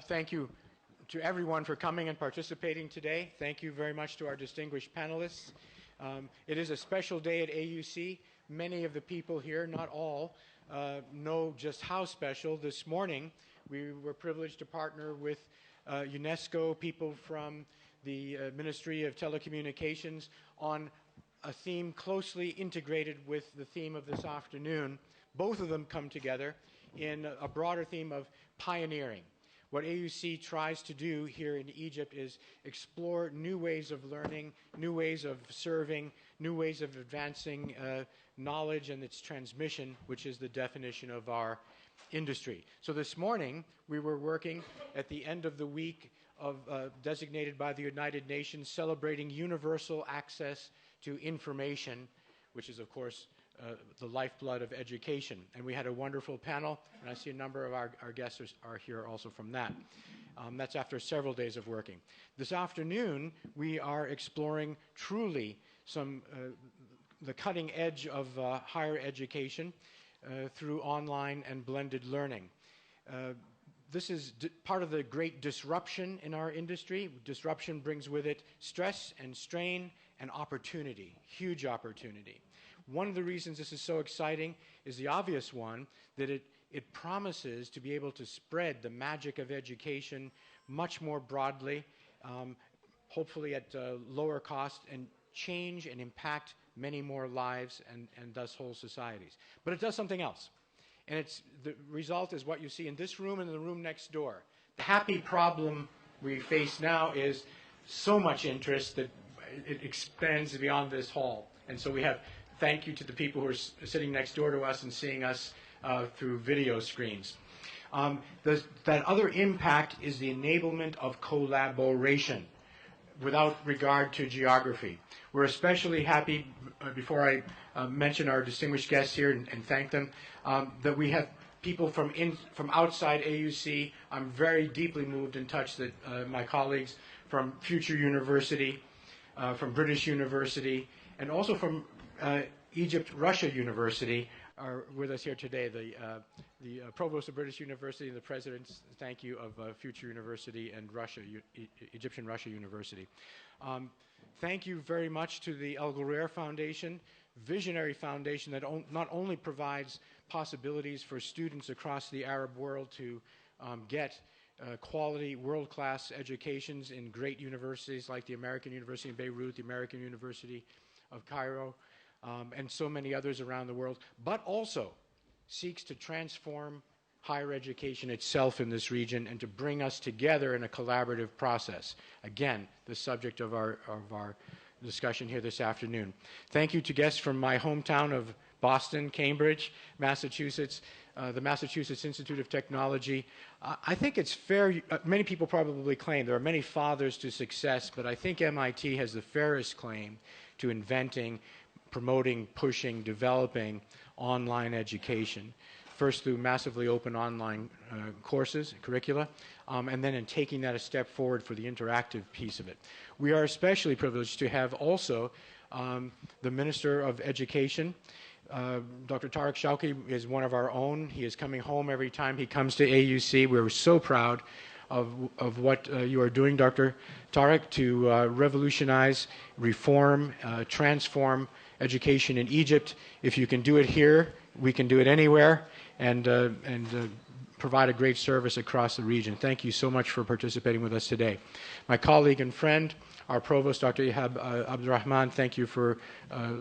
Thank you to everyone for coming and participating today. Thank you very much to our distinguished panelists. It is a special day at AUC. Many of the people here, not all, know just how special. This morning, we were privileged to partner with UNESCO, people from the Ministry of Telecommunications, on a theme closely integrated with the theme of this afternoon. Both of them come together in a broader theme of pioneering. What AUC tries to do here in Egypt is explore new ways of learning, new ways of serving, new ways of advancing knowledge and its transmission, which is the definition of our industry. So this morning, we were working at the end of the week designated by the United Nations, celebrating universal access to information, which is, of course, the lifeblood of education. And we had a wonderful panel, and I see a number of our guests are here also from that. That's after several days of working. This afternoon, we are exploring truly the cutting edge of higher education through online and blended learning. This is part of the great disruption in our industry. Disruption brings with it stress and strain and opportunity, huge opportunity. One of the reasons this is so exciting is the obvious one, that it promises to be able to spread the magic of education much more broadly, hopefully at lower cost, and change and impact many more lives and thus whole societies. But it does something else. And the result is what you see in this room and in the room next door. The happy problem we face now is so much interest that it expands beyond this hall. And so we have thank you to the people who are sitting next door to us and seeing us through video screens. That other impact is the enablement of collaboration without regard to geography. We're especially happy, before I mention our distinguished guests here and thank them, that we have people from outside AUC. I'm very deeply moved and touched that my colleagues from Future University, from British University, and also from Egypt-Russia University are with us here today. The provost of British University and the presidents, thank you, of Future University and Egyptian-Russia University. Thank you very much to the Al Ghurair Foundation, visionary foundation that not only provides possibilities for students across the Arab world to get quality, world-class educations in great universities like the American University in Beirut, the American University of Cairo, and so many others around the world, but also seeks to transform higher education itself in this region and to bring us together in a collaborative process. Again, the subject of our discussion here this afternoon. Thank you to guests from my hometown of Boston, Cambridge, Massachusetts, the Massachusetts Institute of Technology. I think it's fair, many people probably claim there are many fathers to success, but I think MIT has the fairest claim to inventing, promoting, pushing, developing online education. First through massively open online courses, curricula, and then in taking that a step forward for the interactive piece of it. We are especially privileged to have also the Minister of Education. Dr. Tariq Shawki is one of our own. He is coming home every time he comes to AUC. We're so proud of what you are doing, Dr. Tariq, to revolutionize, reform, transform education in Egypt. If you can do it here, we can do it anywhere, and provide a great service across the region. Thank you so much for participating with us today. My colleague and friend, our provost, Dr. Ihab Abdurrahman, thank you for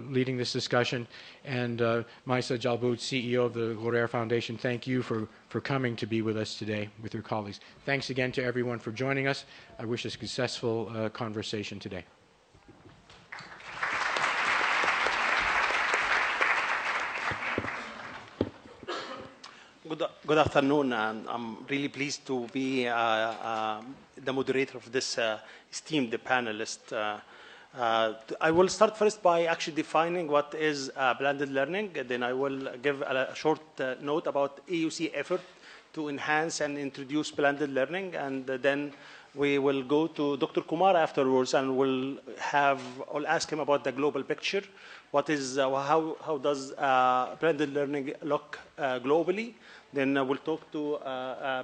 leading this discussion. And Maisa Jalboud, CEO of the Ghurair Foundation, thank you for coming to be with us today with your colleagues. Thanks again to everyone for joining us. I wish a successful conversation today. Good afternoon, and I'm really pleased to be the moderator of this esteemed panelist. I will start first by actually defining what is blended learning, and then I will give a short note about AUC effort to enhance and introduce blended learning, and then we will go to Dr. Kumar afterwards, and I'll ask him about the global picture. What is how does blended learning look globally? Then we'll talk to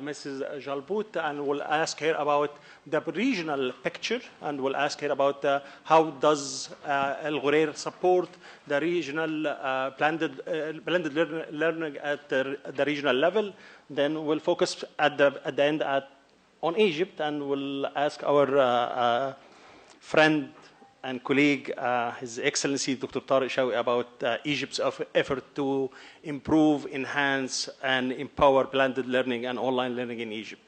Mrs. Jalbout, and we'll ask her about the regional picture, and we'll ask her about how does El Ghurair support the regional blended learning at the regional level. Then we'll focus at the end on Egypt, and we'll ask our friend and colleague, His Excellency Dr. Tariq Shawi, about Egypt's effort to improve, enhance, and empower blended learning and online learning in Egypt.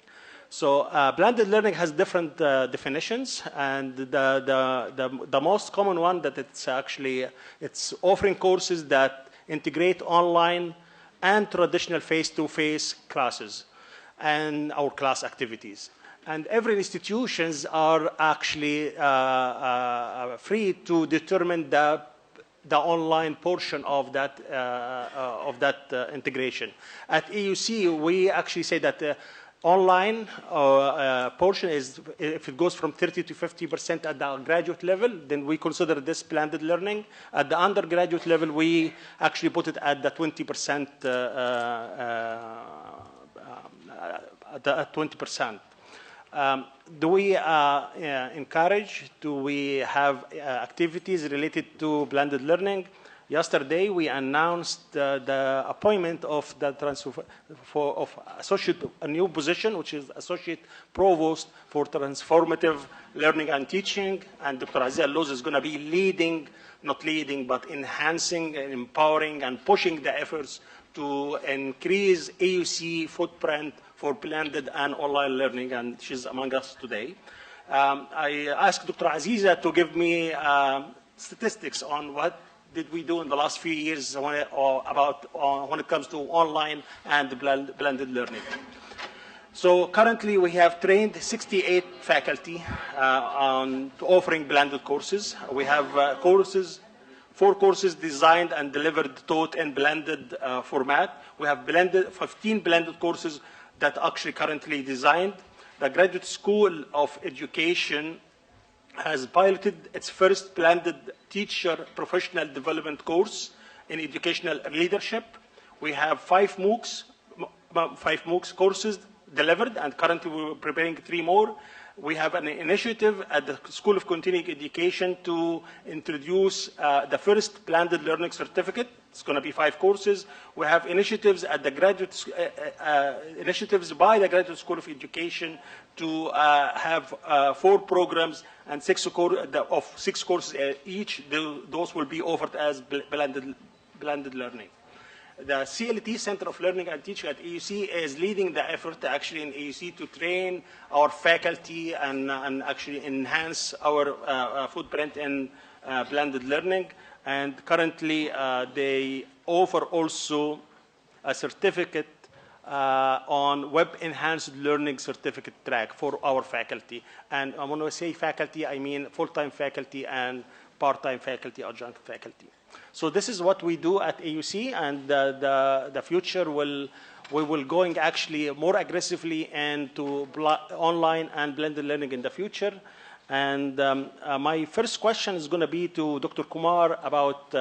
So blended learning has different definitions, and the most common one that it's offering courses that integrate online and traditional face-to-face classes and our class activities. And every institutions are actually free to determine the online portion of that integration. At AUC, we actually say that online portion is, if it goes from 30 to 50% at the graduate level, then we consider this blended learning. At the undergraduate level, we actually put it at the 20%. At 20%. Do we encourage, do we have activities related to blended learning? Yesterday, we announced the appointment of the a new position, which is Associate Provost for Transformative Learning and Teaching. And Dr. Aziz Al-Loz is going to be leading, not leading, but enhancing and empowering and pushing the efforts to increase AUC footprint for blended and online learning, and she's among us today. I asked Dr. Aziza to give me statistics on what did we do in the last few years when it comes to online and blended learning. So currently we have trained 68 faculty on offering blended courses. We have 4 courses designed and delivered, taught in blended format. We have 15 blended courses that actually currently designed. The Graduate School of Education has piloted its first blended teacher professional development course in educational leadership. We have 5 MOOCs courses delivered, and currently we're preparing 3 more. We have an initiative at the School of Continuing Education to introduce the first blended learning certificate. It's going to be 5 courses. We have initiatives at the initiatives by the Graduate School of Education to have 4 programs and 6 courses each. Those will be offered as blended learning. The CLT, Center of Learning and Teaching at AUC, is leading the effort actually in AUC to train our faculty and actually enhance our footprint in blended learning. And currently, they offer also a certificate on web-enhanced learning certificate track for our faculty. And when I say faculty, I mean full-time faculty and part-time faculty, adjunct faculty. So this is what we do at AUC, and the future we will going actually more aggressively into online and blended learning in the future. And my first question is going to be to Dr. Kumar about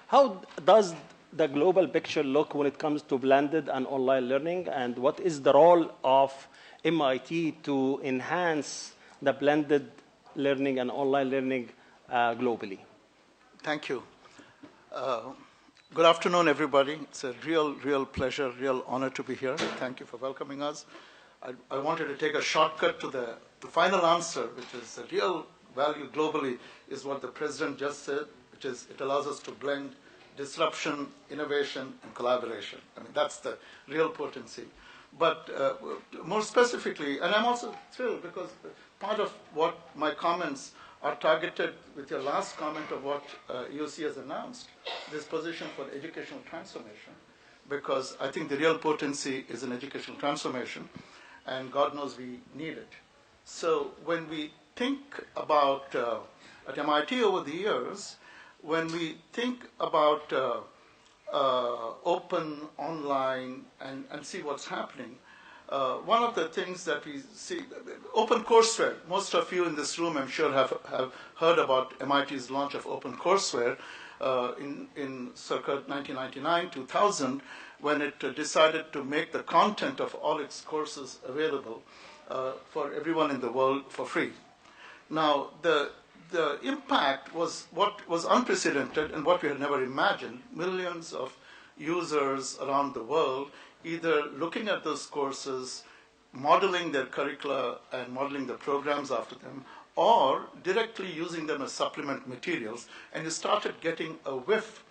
how does the global picture look when it comes to blended and online learning, and what is the role of MIT to enhance the blended learning and online learning globally? Thank you. Good afternoon, everybody. It's a real pleasure, real honor to be here. Thank you for welcoming us. I wanted to take a shortcut to the final answer, which is the real value globally, is what the President just said, which is it allows us to blend disruption, innovation, and collaboration. I mean, that's the real potency. But more specifically, and I'm also thrilled because part of what my comments are targeted with your last comment of what AUC has announced, this position for educational transformation, because I think the real potency is in educational transformation, and God knows we need it. So when we think about, at MIT over the years, when we think about open, online, and see what's happening, one of the things that we see, OpenCourseWare, most of you in this room, I'm sure, have heard about MIT's launch of OpenCourseWare in circa 1999, 2000. when it decided to make the content of all its courses available for everyone in the world for free. Now, the impact was what was unprecedented and what we had never imagined. Millions of users around the world either looking at those courses, modeling their curricula and modeling the programs after them, or directly using them as supplement materials, and you started getting a whiff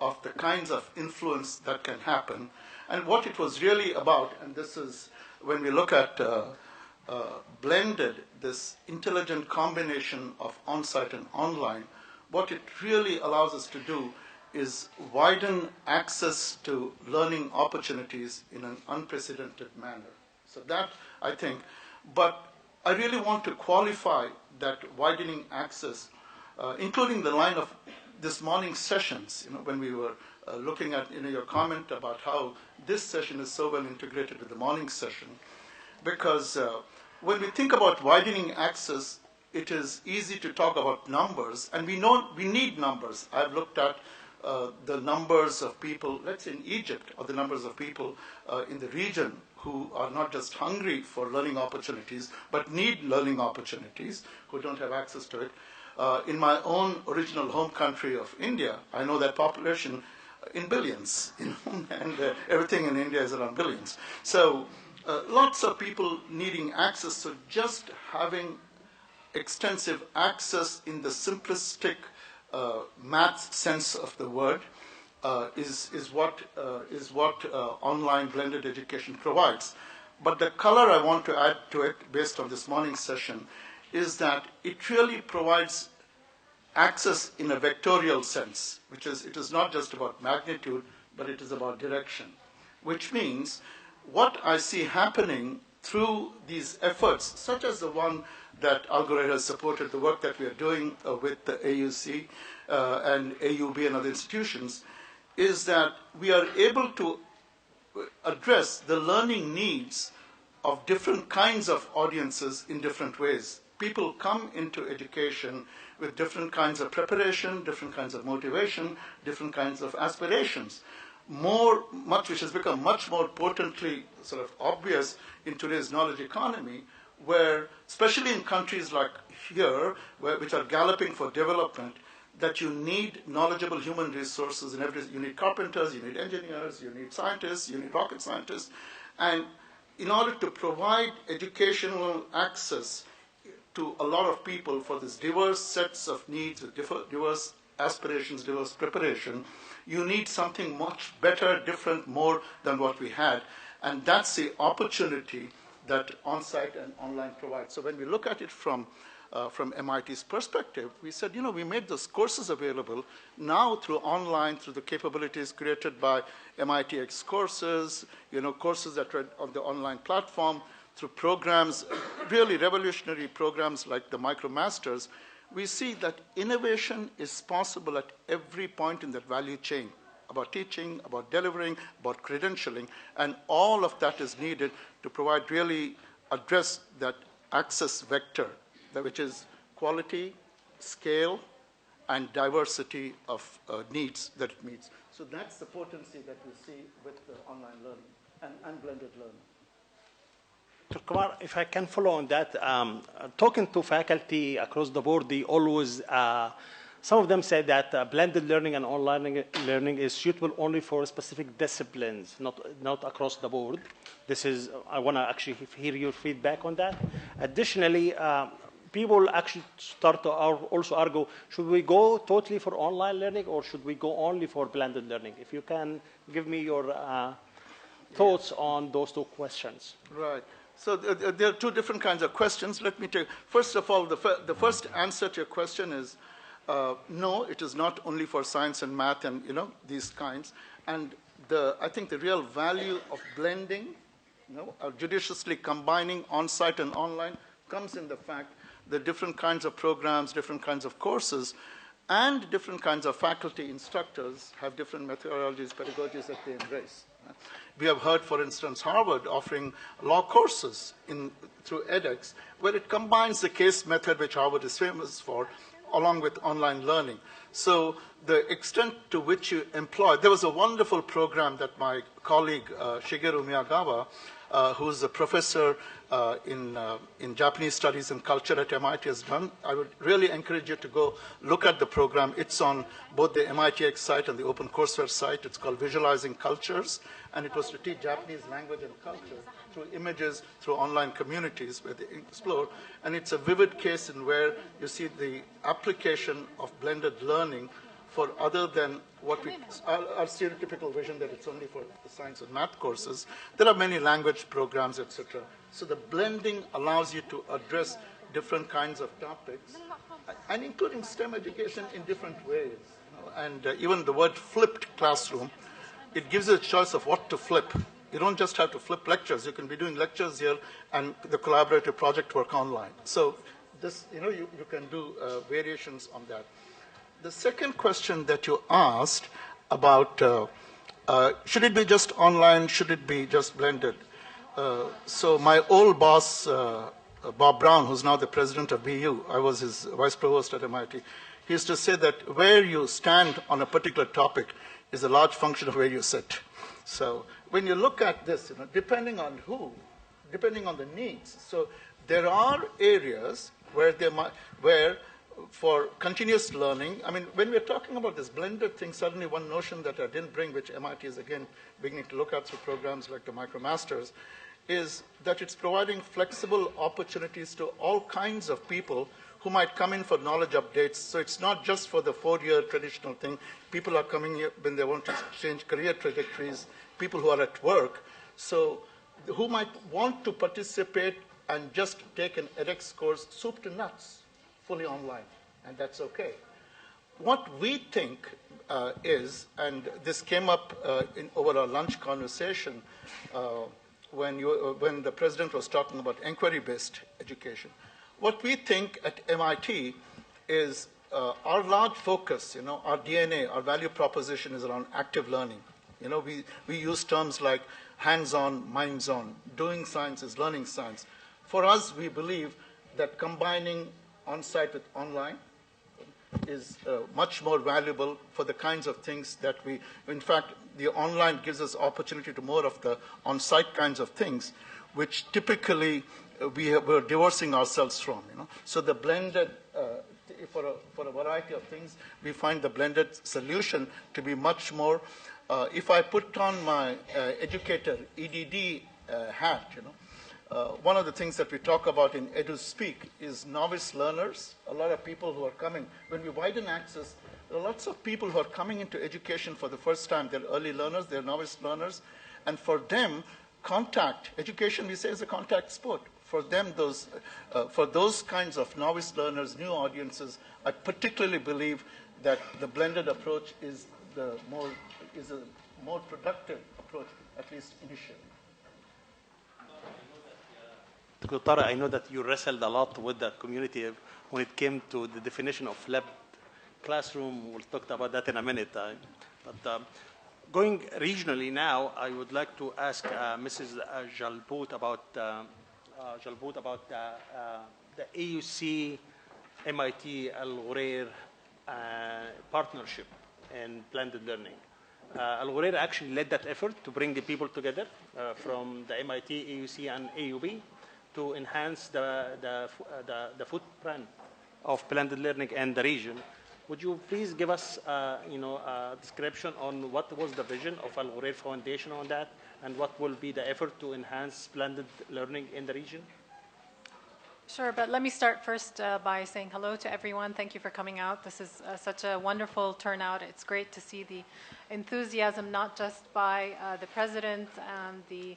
of the kinds of influence that can happen. And what it was really about, and this is when we look at blended, this intelligent combination of on-site and online, what it really allows us to do is widen access to learning opportunities in an unprecedented manner. So that, I think, but I really want to qualify that widening access, including the line of this morning's sessions, when we were looking at your comment about how this session is so well integrated with the morning session, because when we think about widening access, it is easy to talk about numbers, and we know we need numbers. I've looked at the numbers of people, let's say in Egypt, or the numbers of people in the region who are not just hungry for learning opportunities, but need learning opportunities, who don't have access to it. In my own original home country of India, I know that population in billions, and everything in India is around billions. So lots of people needing access, so just having extensive access in the simplistic math sense of the word is what online blended education provides. But the color I want to add to it, based on this morning's session, is that it really provides access in a vectorial sense, which is, it is not just about magnitude, but it is about direction, which means what I see happening through these efforts, such as the one that Al Ghurair has supported, the work that we are doing with the AUC and AUB and other institutions, is that we are able to address the learning needs of different kinds of audiences in different ways. People come into education with different kinds of preparation, different kinds of motivation, different kinds of aspirations. Which has become much more potently sort of obvious in today's knowledge economy, where, especially in countries like here, which are galloping for development, that you need knowledgeable human resources in every. You need carpenters, you need engineers, you need scientists, you need rocket scientists, and in order to provide educational access to a lot of people for these diverse sets of needs, with diverse aspirations, diverse preparation, you need something much better, different, more than what we had. And that's the opportunity that on-site and online provides. So when we look at it from MIT's perspective, we said, we made those courses available now through online, through the capabilities created by MIT X courses, courses that are on the online platform, through programs, really revolutionary programs like the MicroMasters. We see that innovation is possible at every point in that value chain, about teaching, about delivering, about credentialing, and all of that is needed to provide, really address that access vector, which is quality, scale, and diversity of needs that it meets. So that's the potency that we see with online learning and blended learning. Dr. Kumar, if I can follow on that, talking to faculty across the board, they always, some of them say that blended learning and online learning is suitable only for specific disciplines, not across the board. I want to actually hear your feedback on that. Additionally, people actually start to also argue, should we go totally for online learning or should we go only for blended learning? If you can give me your thoughts on those two questions. Right. So there are two different kinds of questions. Let me take, first of all, the first answer to your question is, no, it is not only for science and math and these kinds. And I think the real value of blending, judiciously combining on-site and online, comes in the fact that different kinds of programs, different kinds of courses, and different kinds of faculty instructors have different methodologies, pedagogies that they embrace. We have heard, for instance, Harvard offering law courses through edX, where it combines the case method, which Harvard is famous for, along with online learning. So the extent to which you employ, there was a wonderful program that my colleague Shigeru Miyagawa, who's a professor in Japanese studies and culture at MIT, has done. I would really encourage you to go look at the program. It's on both the MITx site and the OpenCourseWare site. It's called Visualizing Cultures, and it was to teach Japanese language and culture through images, through online communities where they explore. And it's a vivid case in where you see the application of blended learning for other than what our stereotypical vision that it's only for the science and math courses. There are many language programs, etc. So the blending allows you to address different kinds of topics, and including STEM education in different ways. And even the word flipped classroom, it gives you a choice of what to flip. You don't just have to flip lectures. You can be doing lectures here and the collaborative project work online. So this, you can do variations on that. The second question that you asked about should it be just online, should it be just blended? So my old boss, Bob Brown, who's now the president of BU, I was his vice provost at MIT, he used to say that where you stand on a particular topic is a large function of where you sit. So when you look at this, depending on who, depending on the needs, so there are areas where for continuous learning, I mean, when we're talking about this blended thing, suddenly one notion that I didn't bring, which MIT is again beginning to look at through programs like the MicroMasters, is that it's providing flexible opportunities to all kinds of people who might come in for knowledge updates. So it's not just for the 4-year traditional thing. People are coming here when they want to change career trajectories, people who are at work. So who might want to participate and just take an edX course, soup to nuts, fully online, and that's okay. What we think is, and this came up over our lunch conversation when the president was talking about inquiry-based education. What we think at MIT is our large focus, our DNA, our value proposition is around active learning. We use terms like hands-on, minds-on, doing science is learning science. For us, we believe that combining on-site with online is much more valuable for the kinds of things that in fact, the online gives us opportunity to more of the on-site kinds of things, which typically we're divorcing ourselves from. So the blended, for a variety of things, we find the blended solution to be much more, if I put on my educator EDD hat, one of the things that we talk about in EduSpeak is novice learners. A lot of people who are coming. When we widen access, there are lots of people who are coming into education for the first time. They're early learners, they're novice learners. And for them, education, we say, is a contact sport. For them, for those kinds of novice learners, new audiences, I particularly believe that the blended approach is a more productive approach, at least initially. Dr. Tara, I know that you wrestled a lot with the community when it came to the definition of flipped classroom. We'll talk about that in a minute. But going regionally now, I would like to ask Mrs. Jalbout about the AUC MIT Al Ghurair partnership in blended learning. Al Ghurair actually led that effort to bring the people together from the MIT, AUC, and AUB to enhance the footprint of blended learning and the region. Would you please give us a description on what was the vision of Al Ghurair Foundation on that, and what will be the effort to enhance blended learning in the region? Sure, but let me start first by saying hello to everyone. Thank you for coming out. This is such a wonderful turnout. It's great to see the enthusiasm, not just by the president and the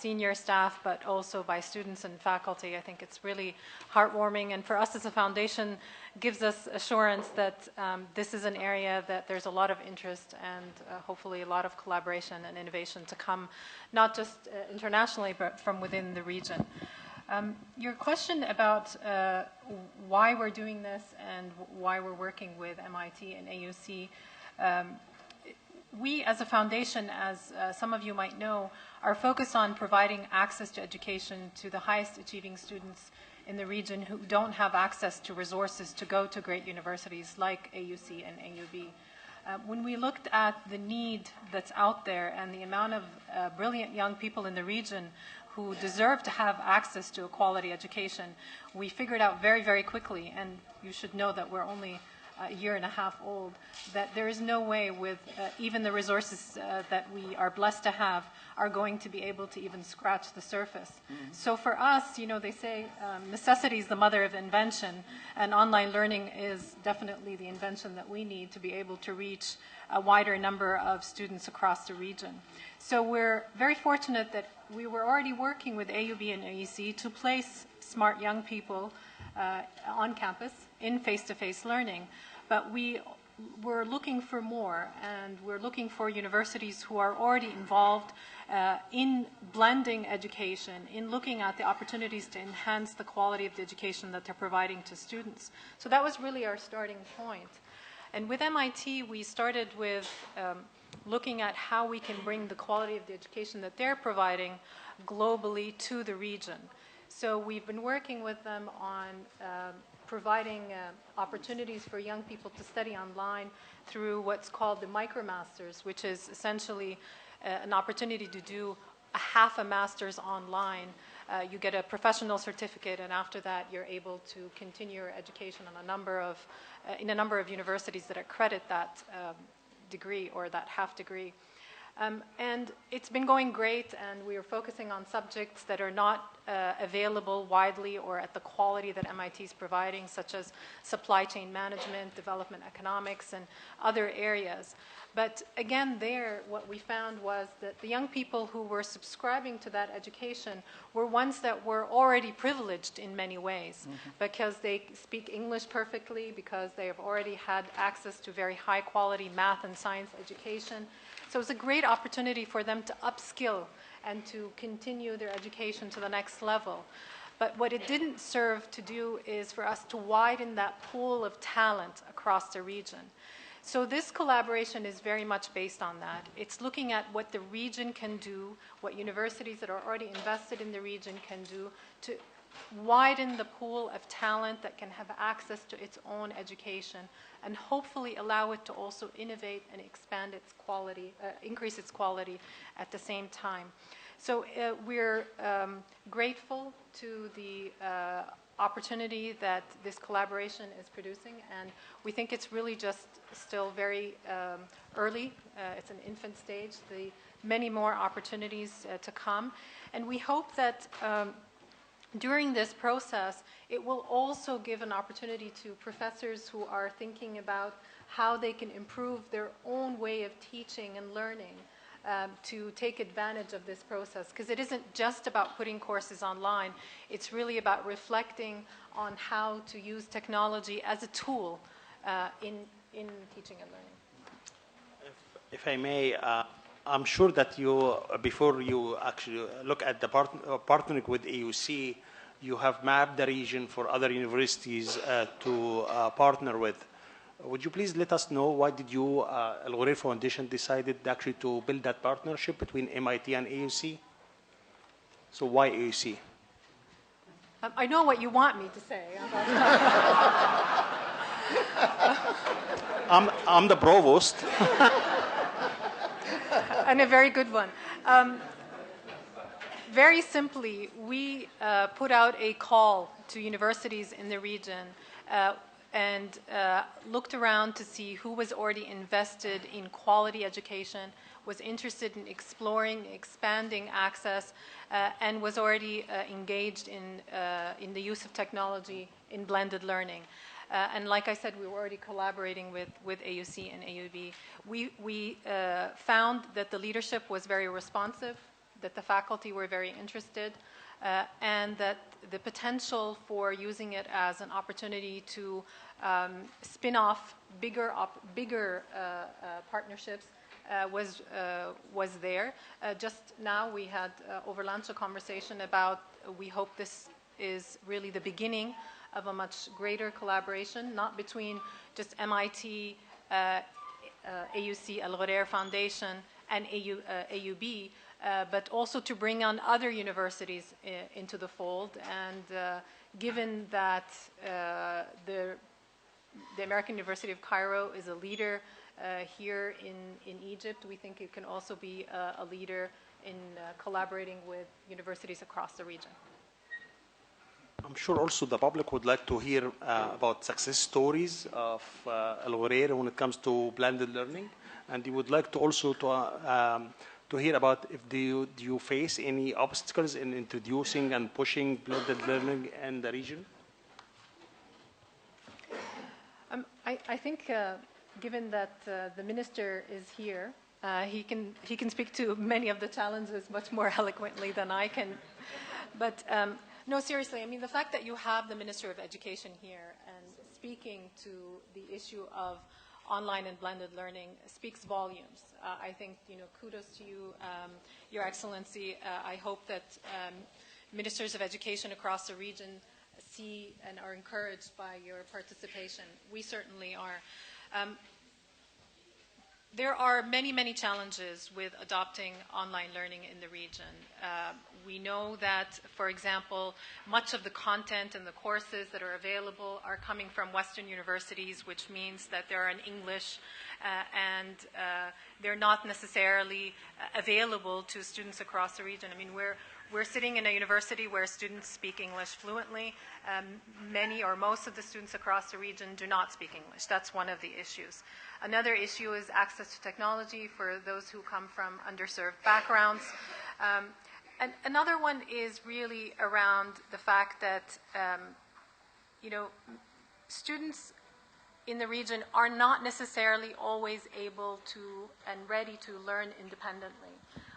senior staff, but also by students and faculty. I think it's really heartwarming, and for us as a foundation, gives us assurance that this is an area that there's a lot of interest and hopefully a lot of collaboration and innovation to come, not just internationally, but from within the region. Your question about why we're doing this and why we're working with MIT and AUC, we as a foundation, as some of you might know, are focused on providing access to education to the highest achieving students in the region who don't have access to resources to go to great universities like AUC and AUB. When we looked at the need that's out there and the amount of brilliant young people in the region who deserve to have access to a quality education, we figured out very, very quickly, and you should know that we're only a year and a half old, that there is no way with even the resources that we are blessed to have are going to be able to even scratch the surface. Mm-hmm. So for us, you know, they say necessity is the mother of invention, and online learning is definitely the invention that we need to be able to reach a wider number of students across the region. So we're very fortunate that we were already working with AUB and AUC to place smart young people on campus in face-to-face learning. But we're looking for more, and we're looking for universities who are already involved in blending education, in looking at the opportunities to enhance the quality of the education that they're providing to students. So that was really our starting point. And with MIT, we started with looking at how we can bring the quality of the education that they're providing globally to the region. So we've been working with them on providing opportunities for young people to study online through what's called the MicroMasters, which is essentially an opportunity to do a half a master's online. You get a professional certificate, and after that, you're able to continue your education on in a number of universities that accredit that degree or that half degree. And it's been going great, and we are focusing on subjects that are not available widely or at the quality that MIT is providing, such as supply chain management, development economics, and other areas. But again, what we found was that the young people who were subscribing to that education were ones that were already privileged in many ways, because they speak English perfectly, because they have already had access to very high quality math and science education. So it was a great opportunity for them to upskill and to continue their education to the next level. But what it didn't serve to do is for us to widen that pool of talent across the region. So this collaboration is very much based on that. It's looking at what the region can do, what universities that are already invested in the region can do to widen the pool of talent that can have access to its own education, and hopefully allow it to also innovate and expand its quality, increase its quality at the same time. So we're grateful to the opportunity that this collaboration is producing, and we think it's really just still very early. It's an infant stage. Many more opportunities to come, and we hope that during this process, it will also give an opportunity to professors who are thinking about how they can improve their own way of teaching and learning to take advantage of this process. Because it isn't just about putting courses online, it's really about reflecting on how to use technology as a tool in teaching and learning. If I may, I'm sure that before you actually look at the partnering with AUC, you have mapped the region for other universities to partner with. Would you please let us know why did you, Al Ghurair Foundation, decided actually to build that partnership between MIT and AUC? So why AUC? I know what you want me to say. I'm the provost. And a very good one. Very simply, we put out a call to universities in the region and looked around to see who was already invested in quality education, was interested in exploring, expanding access, and was already engaged in the use of technology in blended learning. And like I said, we were already collaborating with AUC and AUB. We found that the leadership was very responsive, that the faculty were very interested, and that the potential for using it as an opportunity to spin off bigger partnerships was there. Just now we had over lunch a conversation about we hope this is really the beginning of a much greater collaboration, not between just MIT, AUC, Al Ghurair Foundation, and AUB, but also to bring on other universities into the fold. And given that the American University of Cairo is a leader here in Egypt, we think it can also be a leader in collaborating with universities across the region. I'm sure also the public would like to hear about success stories of Al Ghurair when it comes to blended learning, and you would like to also to hear about if do you face any obstacles in introducing and pushing blended learning in the region? I think, given that the minister is here, he can speak to many of the challenges much more eloquently than I can. But no, seriously, I mean, the fact that you have the Minister of Education here and speaking to the issue of online and blended learning speaks volumes. I think, kudos to you, Your Excellency. I hope that ministers of education across the region see and are encouraged by your participation. We certainly are. There are many, many challenges with adopting online learning in the region. We know that, for example, much of the content and the courses that are available are coming from Western universities, which means that they're in English and they're not necessarily available to students across the region. I mean, we're sitting in a university where students speak English fluently. Many or most of the students across the region do not speak English. That's one of the issues. Another issue is access to technology for those who come from underserved backgrounds. And another one is really around the fact that, students in the region are not necessarily always able to and ready to learn independently.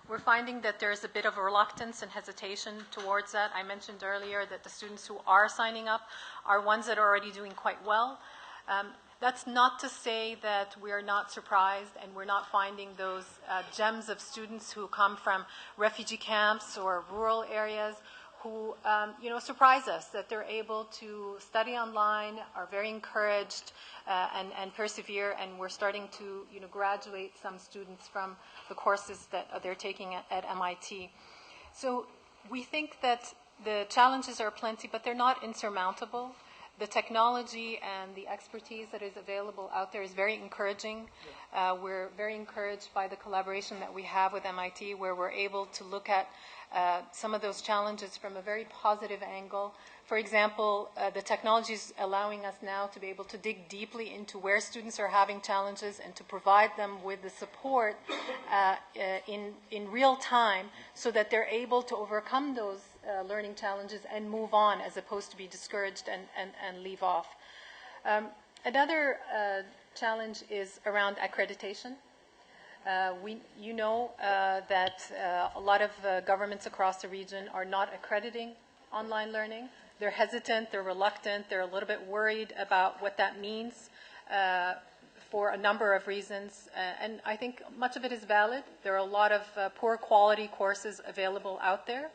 We're finding that there's a bit of a reluctance and hesitation towards that. I mentioned earlier that the students who are signing up are ones that are already doing quite well. That's not to say that we are not surprised and we're not finding those gems of students who come from refugee camps or rural areas who, surprise us that they're able to study online, are very encouraged and persevere, and we're starting to, graduate some students from the courses that they're taking at MIT. So we think that the challenges are plenty, but they're not insurmountable. The technology and the expertise that is available out there is very encouraging. We're very encouraged by the collaboration that we have with MIT, where we're able to look at some of those challenges from a very positive angle. For example, the technology is allowing us now to be able to dig deeply into where students are having challenges and to provide them with the support in real time so that they're able to overcome those learning challenges and move on, as opposed to be discouraged and leave off. Another challenge is around accreditation. You know that a lot of governments across the region are not accrediting online learning. They're hesitant, they're reluctant, they're a little bit worried about what that means for a number of reasons. And I think much of it is valid. There are a lot of poor quality courses available out there.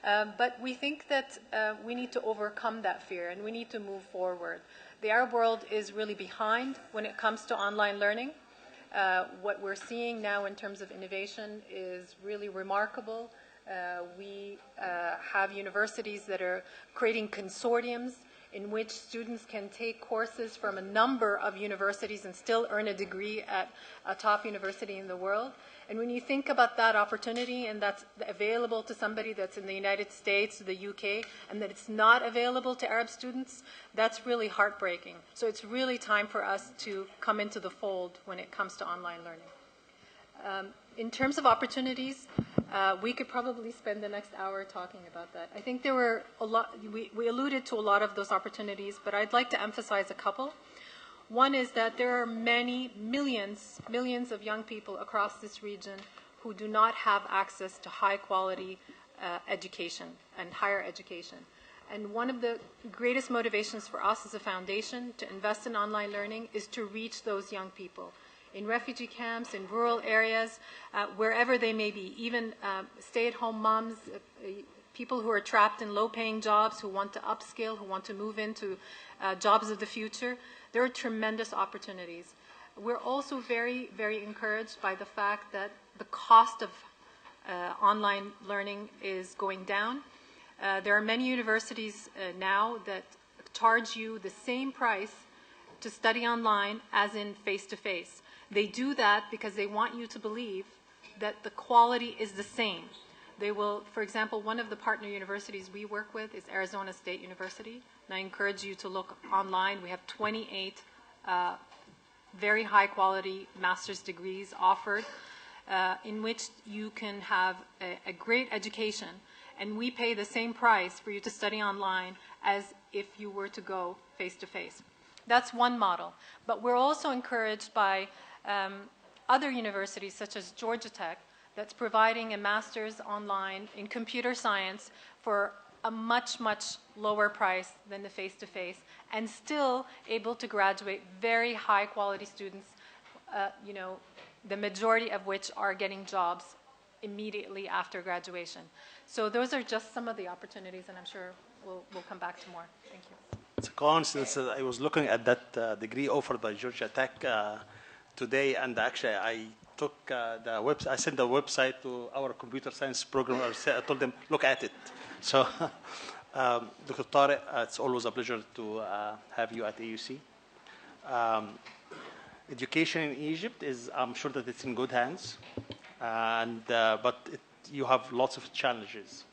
But we think that we need to overcome that fear and we need to move forward. The Arab world is really behind when it comes to online learning. What we're seeing now in terms of innovation is really remarkable. We have universities that are creating consortiums in which students can take courses from a number of universities and still earn a degree at a top university in the world. And when you think about that opportunity and that's available to somebody that's in the United States, the UK, and that it's not available to Arab students, that's really heartbreaking. So it's really time for us to come into the fold when it comes to online learning. In terms of opportunities, we could probably spend the next hour talking about that. I think there were a lot, we alluded to a lot of those opportunities, but I'd like to emphasize a couple. One is that there are millions of young people across this region who do not have access to high quality education and higher education. And one of the greatest motivations for us as a foundation to invest in online learning is to reach those young people in refugee camps, in rural areas, wherever they may be, even stay-at-home moms, people who are trapped in low-paying jobs, who want to upskill, who want to move into jobs of the future. There are tremendous opportunities. We're also very, very encouraged by the fact that the cost of online learning is going down. There are many universities now that charge you the same price to study online as in face-to-face. They do that because they want you to believe that the quality is the same. They will, for example, one of the partner universities we work with is Arizona State University, and I encourage you to look online. We have 28 very high-quality master's degrees offered in which you can have a great education, and we pay the same price for you to study online as if you were to go face-to-face. That's one model. But we're also encouraged by other universities, such as Georgia Tech, that's providing a master's online in computer science for a much, much lower price than the face-to-face, and still able to graduate very high-quality students, the majority of which are getting jobs immediately after graduation. So those are just some of the opportunities, and I'm sure we'll come back to more. Thank you. It's a coincidence that I was looking at that degree offered by Georgia Tech today, and actually I took the website. I sent the website to our computer science program. I told them, look at it. So, Dr. Tariq, it's always a pleasure to have you at AUC. Education in Egypt is, I'm sure that it's in good hands, but you have lots of challenges.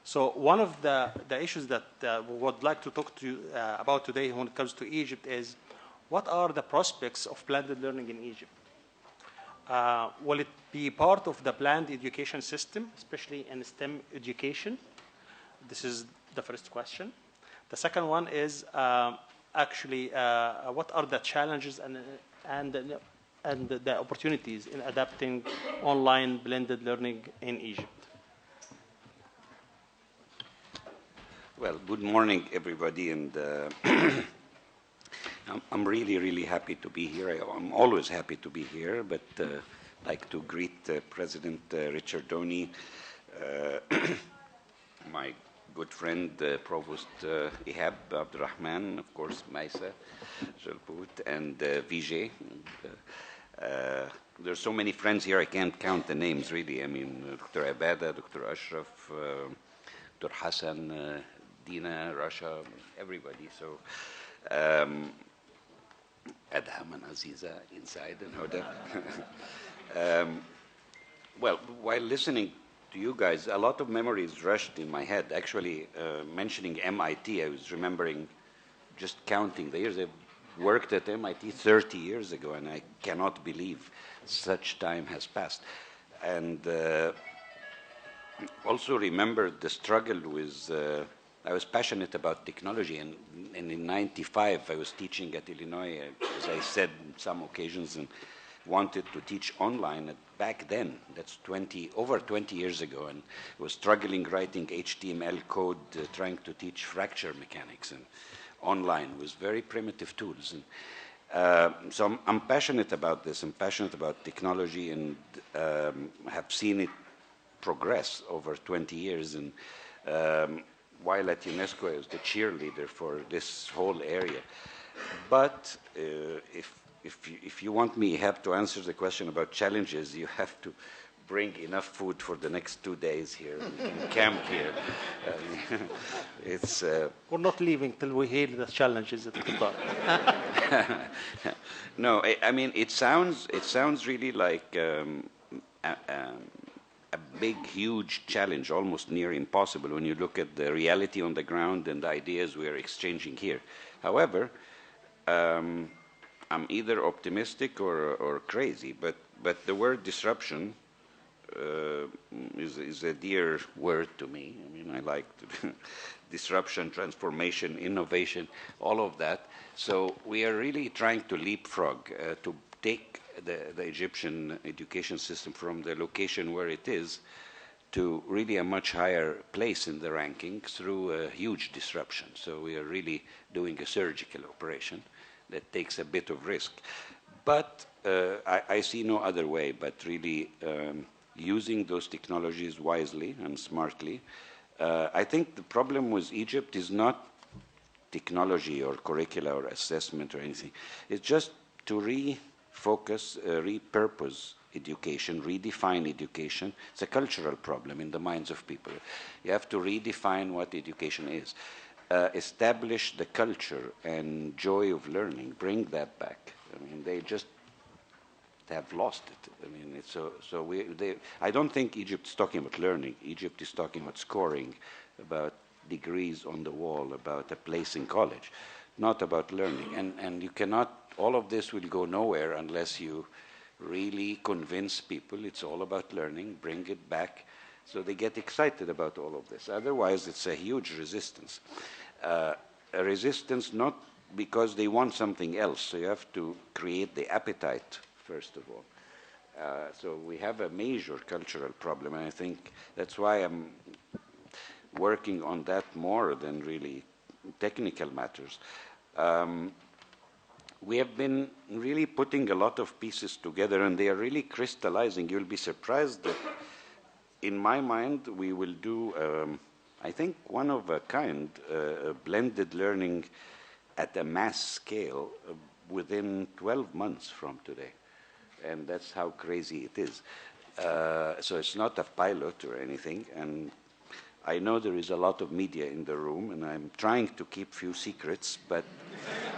So one of the issues that we would like to talk to you about today when it comes to Egypt is, what are the prospects of blended learning in Egypt? Will it be part of the planned education system, especially in STEM education? This is the first question. The second one is what are the challenges and the opportunities in adapting online blended learning in Egypt? Well, good morning, everybody, and I'm really, really happy to be here. I'm always happy to be here, but I'd like to greet President Richard Doney, my good friend, Provost Ihab Abdurrahman, of course, Maisa Jalpout, and Vijay. There's so many friends here, I can't count the names, really. I mean, Dr. Abada, Dr. Ashraf, Dr. Hassan, Dina, Rasha, everybody. So, Adham and Aziza inside and Huda. Well, while listening to you guys, a lot of memories rushed in my head. Actually, mentioning MIT, I was remembering just counting the years. I worked at MIT 30 years ago, and I cannot believe such time has passed. And also remember the struggle with, I was passionate about technology, and in 95 I was teaching at Illinois, as I said on some occasions, and wanted to teach online back then. That's over 20 years ago, and was struggling writing HTML code, trying to teach fracture mechanics and online with very primitive tools. And so I'm passionate about this. I'm passionate about technology, and have seen it progress over 20 years. And while at UNESCO, I was the cheerleader for this whole area. But if you want me, have to answer the question about challenges, you have to bring enough food for the next 2 days here in camp here. It's we're not leaving till we hear the challenges at the top. No, I mean it sounds really like a big, huge challenge, almost near impossible when you look at the reality on the ground and the ideas we are exchanging here. However, I'm either optimistic or crazy, but the word disruption is a dear word to me. I mean, I like disruption, transformation, innovation, all of that. So we are really trying to leapfrog, to take the Egyptian education system from the location where it is to really a much higher place in the rankings through a huge disruption. So we are really doing a surgical operation that takes a bit of risk. But I see no other way but really using those technologies wisely and smartly. I think the problem with Egypt is not technology or curricula or assessment or anything. It's just to refocus, repurpose education, redefine education. It's a cultural problem in the minds of people. You have to redefine what education is. Establish the culture and joy of learning, bring that back. I mean, they just have lost it. I mean, it's I don't think Egypt is talking about learning. Egypt is talking about scoring, about degrees on the wall, about a place in college, not about learning. And you cannot, all of this will go nowhere unless you really convince people it's all about learning, bring it back, so they get excited about all of this. Otherwise, it's a huge resistance. A resistance not because they want something else, so you have to create the appetite, first of all. So we have a major cultural problem, and I think that's why I'm working on that more than really technical matters. We have been really putting a lot of pieces together, and they are really crystallizing. You'll be surprised that, in my mind, we will do, I think, one of a kind, blended learning at a mass scale within 12 months from today. And that's how crazy it is. So it's not a pilot or anything. And I know there is a lot of media in the room, and I'm trying to keep few secrets, but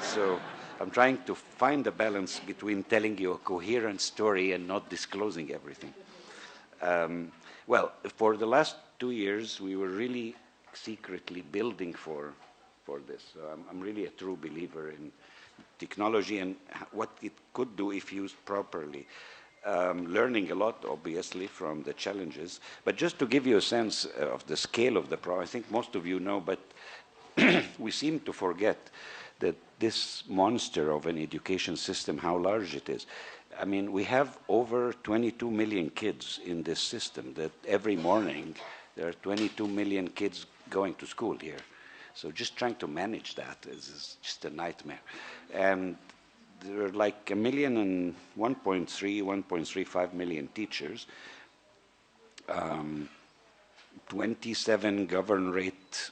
so I'm trying to find a balance between telling you a coherent story and not disclosing everything. Well, for the last 2 years, we were really secretly building for this. So I'm really a true believer in technology and what it could do if used properly. Learning a lot, obviously, from the challenges. But just to give you a sense of the scale of the problem, I think most of you know, but we seem to forget that this monster of an education system, how large it is. I mean, we have over 22 million kids in this system, that every morning there are 22 million kids going to school here. So just trying to manage that is just a nightmare. And there are like 1.35 million teachers, 27 government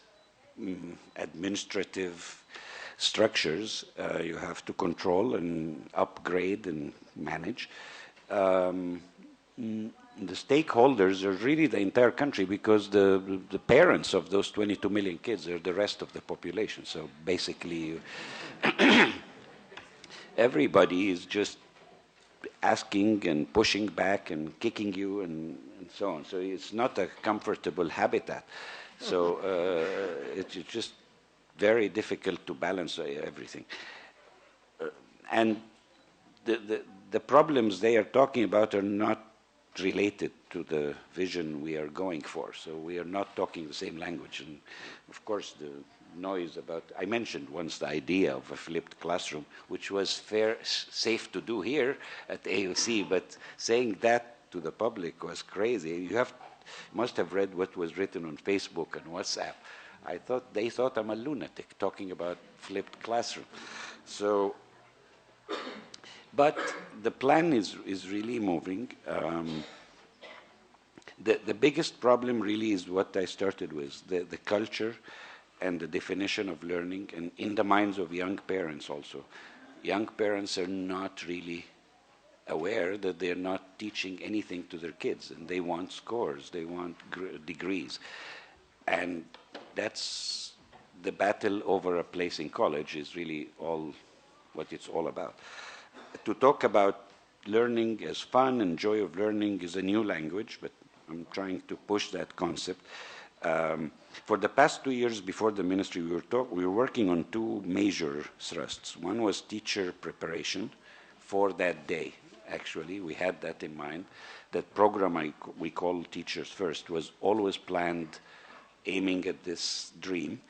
administrative structures you have to control and upgrade and manage. The stakeholders are really the entire country, because the parents of those 22 million kids are the rest of the population. So basically, everybody is just asking and pushing back and kicking you and so on. So it's not a comfortable habitat. So it's just very difficult to balance everything. And the problems they are talking about are not related to the vision we are going for. So we are not talking the same language. And of course, the noise about, I mentioned once the idea of a flipped classroom, which was safe to do here at AUC, but saying that to the public was crazy. You must have read what was written on Facebook and WhatsApp. They thought I'm a lunatic talking about flipped classroom. So, but the plan is really moving. The biggest problem really is what I started with, the culture and the definition of learning, and in the minds of young parents also. Young parents are not really aware that they're not teaching anything to their kids, and they want scores, they want degrees. And that's the battle over a place in college is really all what it's all about. To talk about learning as fun and joy of learning is a new language, but I'm trying to push that concept. For the past 2 years before the ministry, we were working on two major thrusts. One was teacher preparation for that day. Actually, we had that in mind. That program we call Teachers First was always planned aiming at this dream.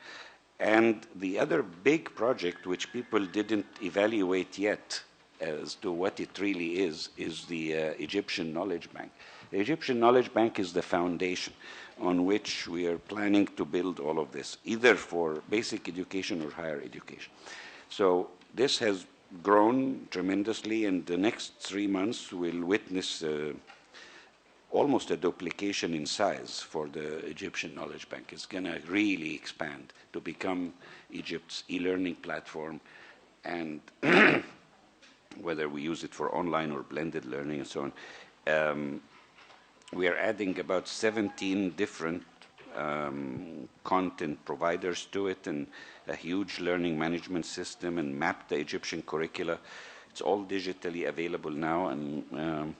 And the other big project, which people didn't evaluate yet as to what it really is the Egyptian Knowledge Bank. The Egyptian Knowledge Bank is the foundation on which we are planning to build all of this, either for basic education or higher education. So this has grown tremendously, and the next 3 months will witness almost a duplication in size for the Egyptian Knowledge Bank. It's going to really expand to become Egypt's e-learning platform, and whether we use it for online or blended learning and so on, We are adding about 17 different content providers to it, and a huge learning management system, and map the Egyptian curricula. It's all digitally available now, and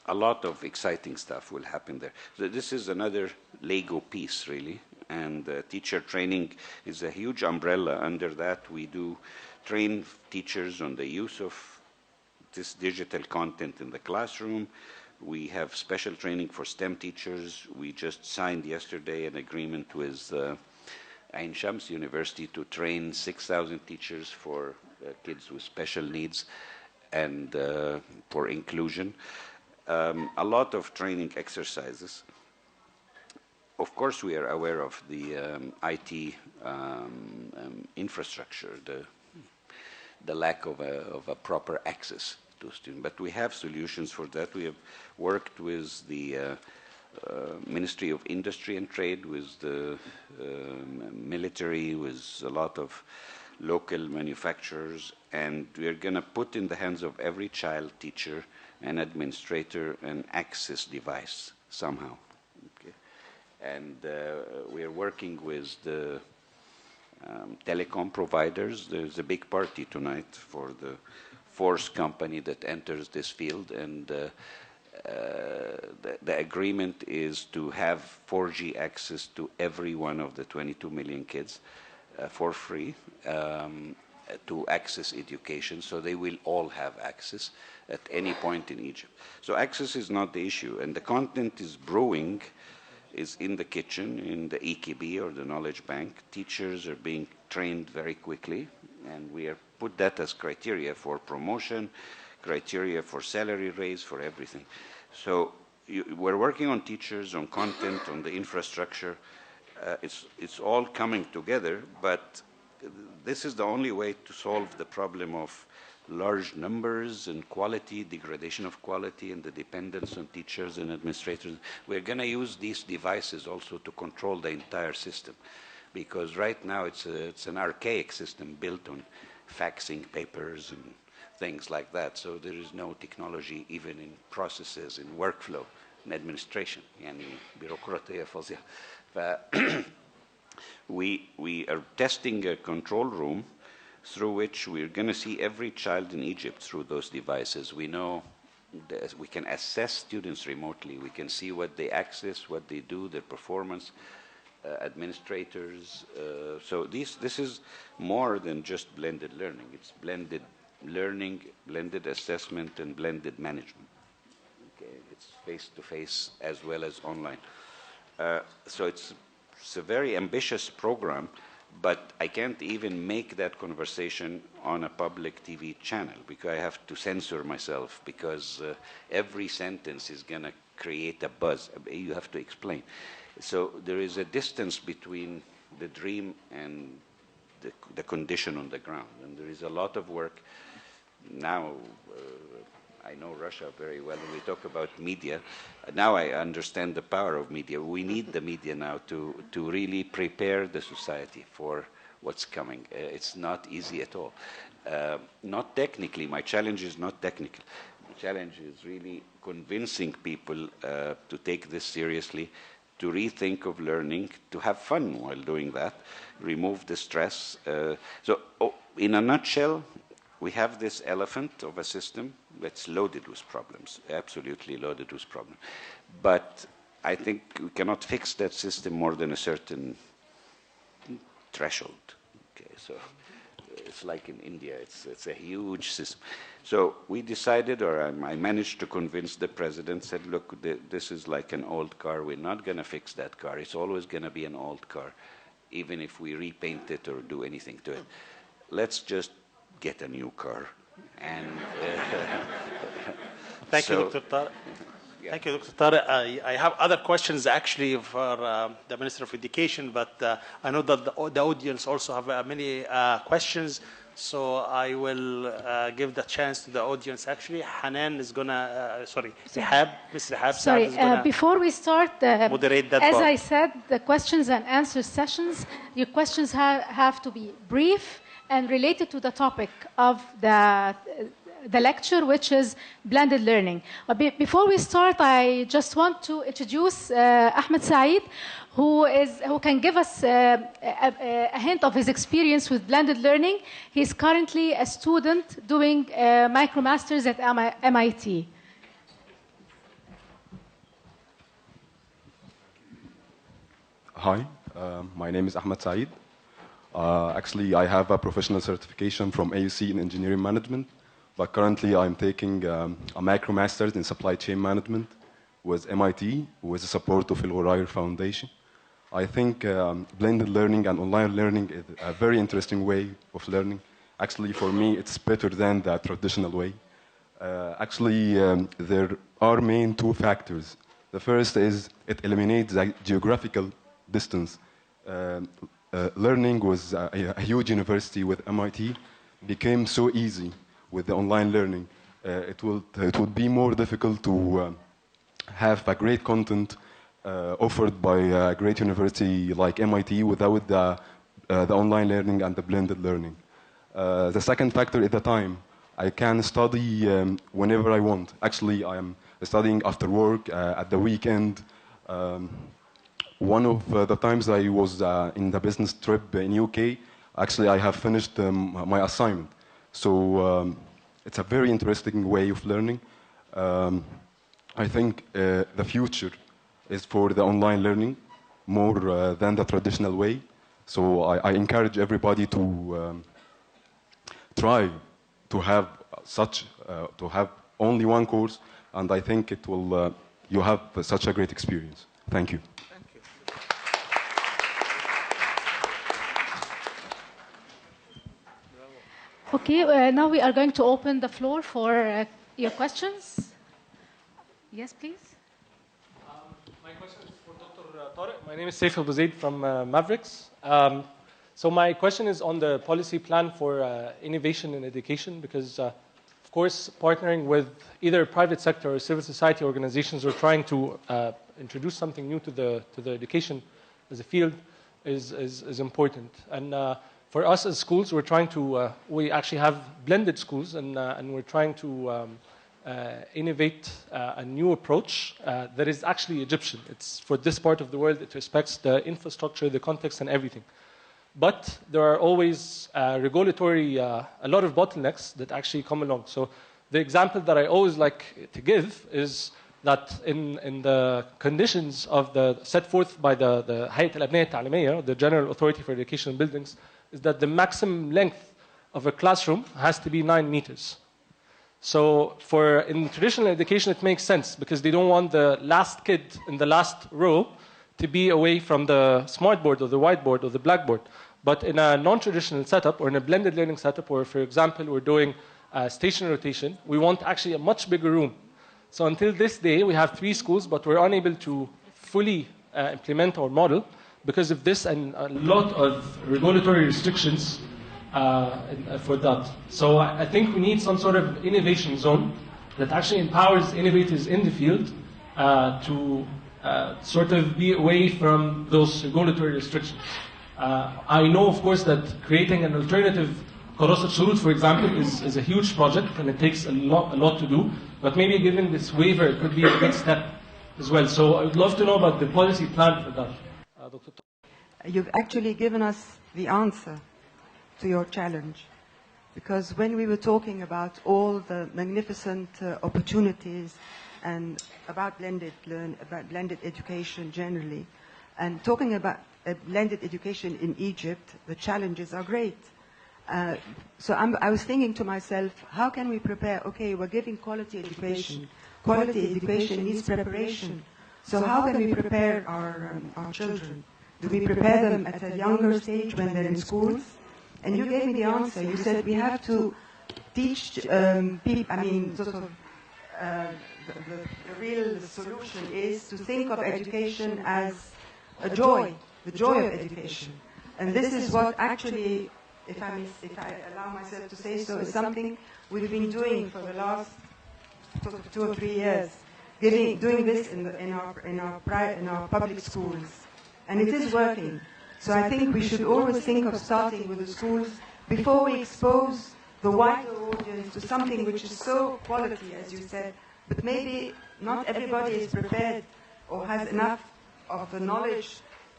a lot of exciting stuff will happen there. So this is another Lego piece, really, and teacher training is a huge umbrella. Under that, we do train teachers on the use of this digital content in the classroom. We have special training for STEM teachers. We just signed yesterday an agreement with Ain Shams University to train 6,000 teachers for kids with special needs and for inclusion. A lot of training exercises. Of course, we are aware of the IT infrastructure, the lack of a proper access to students. But we have solutions for that. We have worked with the Ministry of Industry and Trade, with the military, with a lot of local manufacturers, and we're going to put in the hands of every child, teacher, and administrator an access device somehow. Okay. And we are working with the telecom providers. There's a big party tonight for the Force company that enters this field, and the agreement is to have 4G access to every one of the 22 million kids for free to access education, so they will all have access at any point in Egypt. So access is not the issue, and the content is brewing, is in the kitchen, in the EKB or the knowledge bank. Teachers are being trained very quickly, and we have put that as criteria for promotion, criteria for salary raise, for everything. So we're working on teachers, on content, on the infrastructure. It's all coming together, but this is the only way to solve the problem of large numbers and quality, degradation of quality, and the dependence on teachers and administrators. We're going to use these devices also to control the entire system, because right now it's an archaic system built on faxing papers and things like that. So there is no technology even in processes, in workflow, in administration. يعني بيروقراطية فظيعة. We are testing a control room through which we're going to see every child in Egypt through those devices. We know that we can assess students remotely. We can see what they access, what they do, their performance, administrators. So this is more than just blended learning. It's blended learning, blended assessment, and blended management. Okay, it's face-to-face as well as online. So it's a very ambitious program, but I can't even make that conversation on a public TV channel because I have to censor myself, because every sentence is going to create a buzz. You have to explain. So there is a distance between the dream and the condition on the ground, and there is a lot of work. Now, I know Russia very well, and we talk about media. Now I understand the power of media. We need the media now to really prepare the society for what's coming. It's not easy at all. Not technically. My challenge is not technical. My challenge is really convincing people to take this seriously, to rethink of learning, to have fun while doing that, remove the stress. In a nutshell, we have this elephant of a system that's loaded with problems, absolutely loaded with problems. But I think we cannot fix that system more than a certain threshold. Okay, so it's like in India, it's a huge system. So we decided, or I managed to convince the president, said, look, this is like an old car. We're not going to fix that car. It's always going to be an old car, even if we repaint it or do anything to it. Let's just get a new car. And Thank you, Dr. Tariq. Yeah. Thank you, Dr. Tariq. I have other questions actually for the Minister of Education, but I know that the audience also have many questions, so I will give the chance to the audience. Actually, Hanan is gonna, Rehab, Ms. Rehab Saad is gonna before we start, moderate that as part. I said, the questions and answer sessions, your questions have to be brief and related to the topic of the the lecture, which is blended learning. But before we start, I just want to introduce Ahmed Saeed, who can give us a hint of his experience with blended learning. He's currently a student doing MicroMasters at MIT. Hi, my name is Ahmed Saeed. Actually, I have a professional certification from AUC in engineering management, but currently I'm taking a MicroMasters in supply chain management with MIT with the support of Al-Ghurair Foundation. I think blended learning and online learning is a very interesting way of learning. Actually, for me, it's better than the traditional way. There are main two factors. The first is it eliminates the geographical distance. Learning was a huge university with MIT became so easy with the online learning. It would be more difficult to have a great content offered by a great university like MIT without the online learning and the blended learning. The second factor is the time. I can study whenever I want. Actually, I am studying after work, at the weekend. One of the times I was in the business trip in UK, actually I have finished my assignment. So it's a very interesting way of learning. I think the future is for the online learning more than the traditional way. So I encourage everybody to try to have to have only one course, and I think it will you have such a great experience. Thank you. Okay, now we are going to open the floor for your questions. Yes, please. My question is for Dr. Tariq. My name is Saif Al-Buzaid from Mavericks. So my question is on the policy plan for innovation in education, because, of course, partnering with either private sector or civil society organizations who are trying to introduce something new to the education as a field is important. And for us as schools, we're trying to, we actually have blended schools, and we're trying to innovate a new approach that is actually Egyptian. It's for this part of the world, it respects the infrastructure, the context, and everything. But there are always regulatory, a lot of bottlenecks that actually come along. So the example that I always like to give is that in the conditions of the set forth by the Hayat al-Abniya al-Ta'limiyya, the General Authority for Education and Buildings, is that the maximum length of a classroom has to be 9 meters. So in traditional education, it makes sense because they don't want the last kid in the last row to be away from the smartboard or the whiteboard or the blackboard. But in a non-traditional setup or in a blended learning setup, where, for example, we're doing station rotation, we want actually a much bigger room. So until this day, we have 3 schools, but we're unable to fully implement our model because of this and a lot of regulatory restrictions for that. So I think we need some sort of innovation zone that actually empowers innovators in the field to sort of be away from those regulatory restrictions. I know, of course, that creating an alternative Qaras al-Shurut, for example, is a huge project and it takes a lot to do. But maybe given this waiver, it could be a big step as well. So I would love to know about the policy plan for that. Dr. You've actually given us the answer to your challenge. Because when we were talking about all the magnificent opportunities and about blended education generally, and talking about blended education in Egypt, the challenges are great. So I was thinking to myself, how can we prepare? Okay, we're giving quality education. Quality education needs preparation. So how can we prepare our children? Do we prepare them at a younger stage when they're in schools? And you gave me the answer. You said we have to teach people, the real solution is to think of education as a joy, the joy of education. And this is what actually, if I allow myself to say so, is something we've been doing for the last 2 or 3 years, doing this in our public schools. And it is working. So I think we should always think of starting with the schools before we expose the wider audience to something which is so quality, as you said, but maybe not everybody is prepared or has enough of the knowledge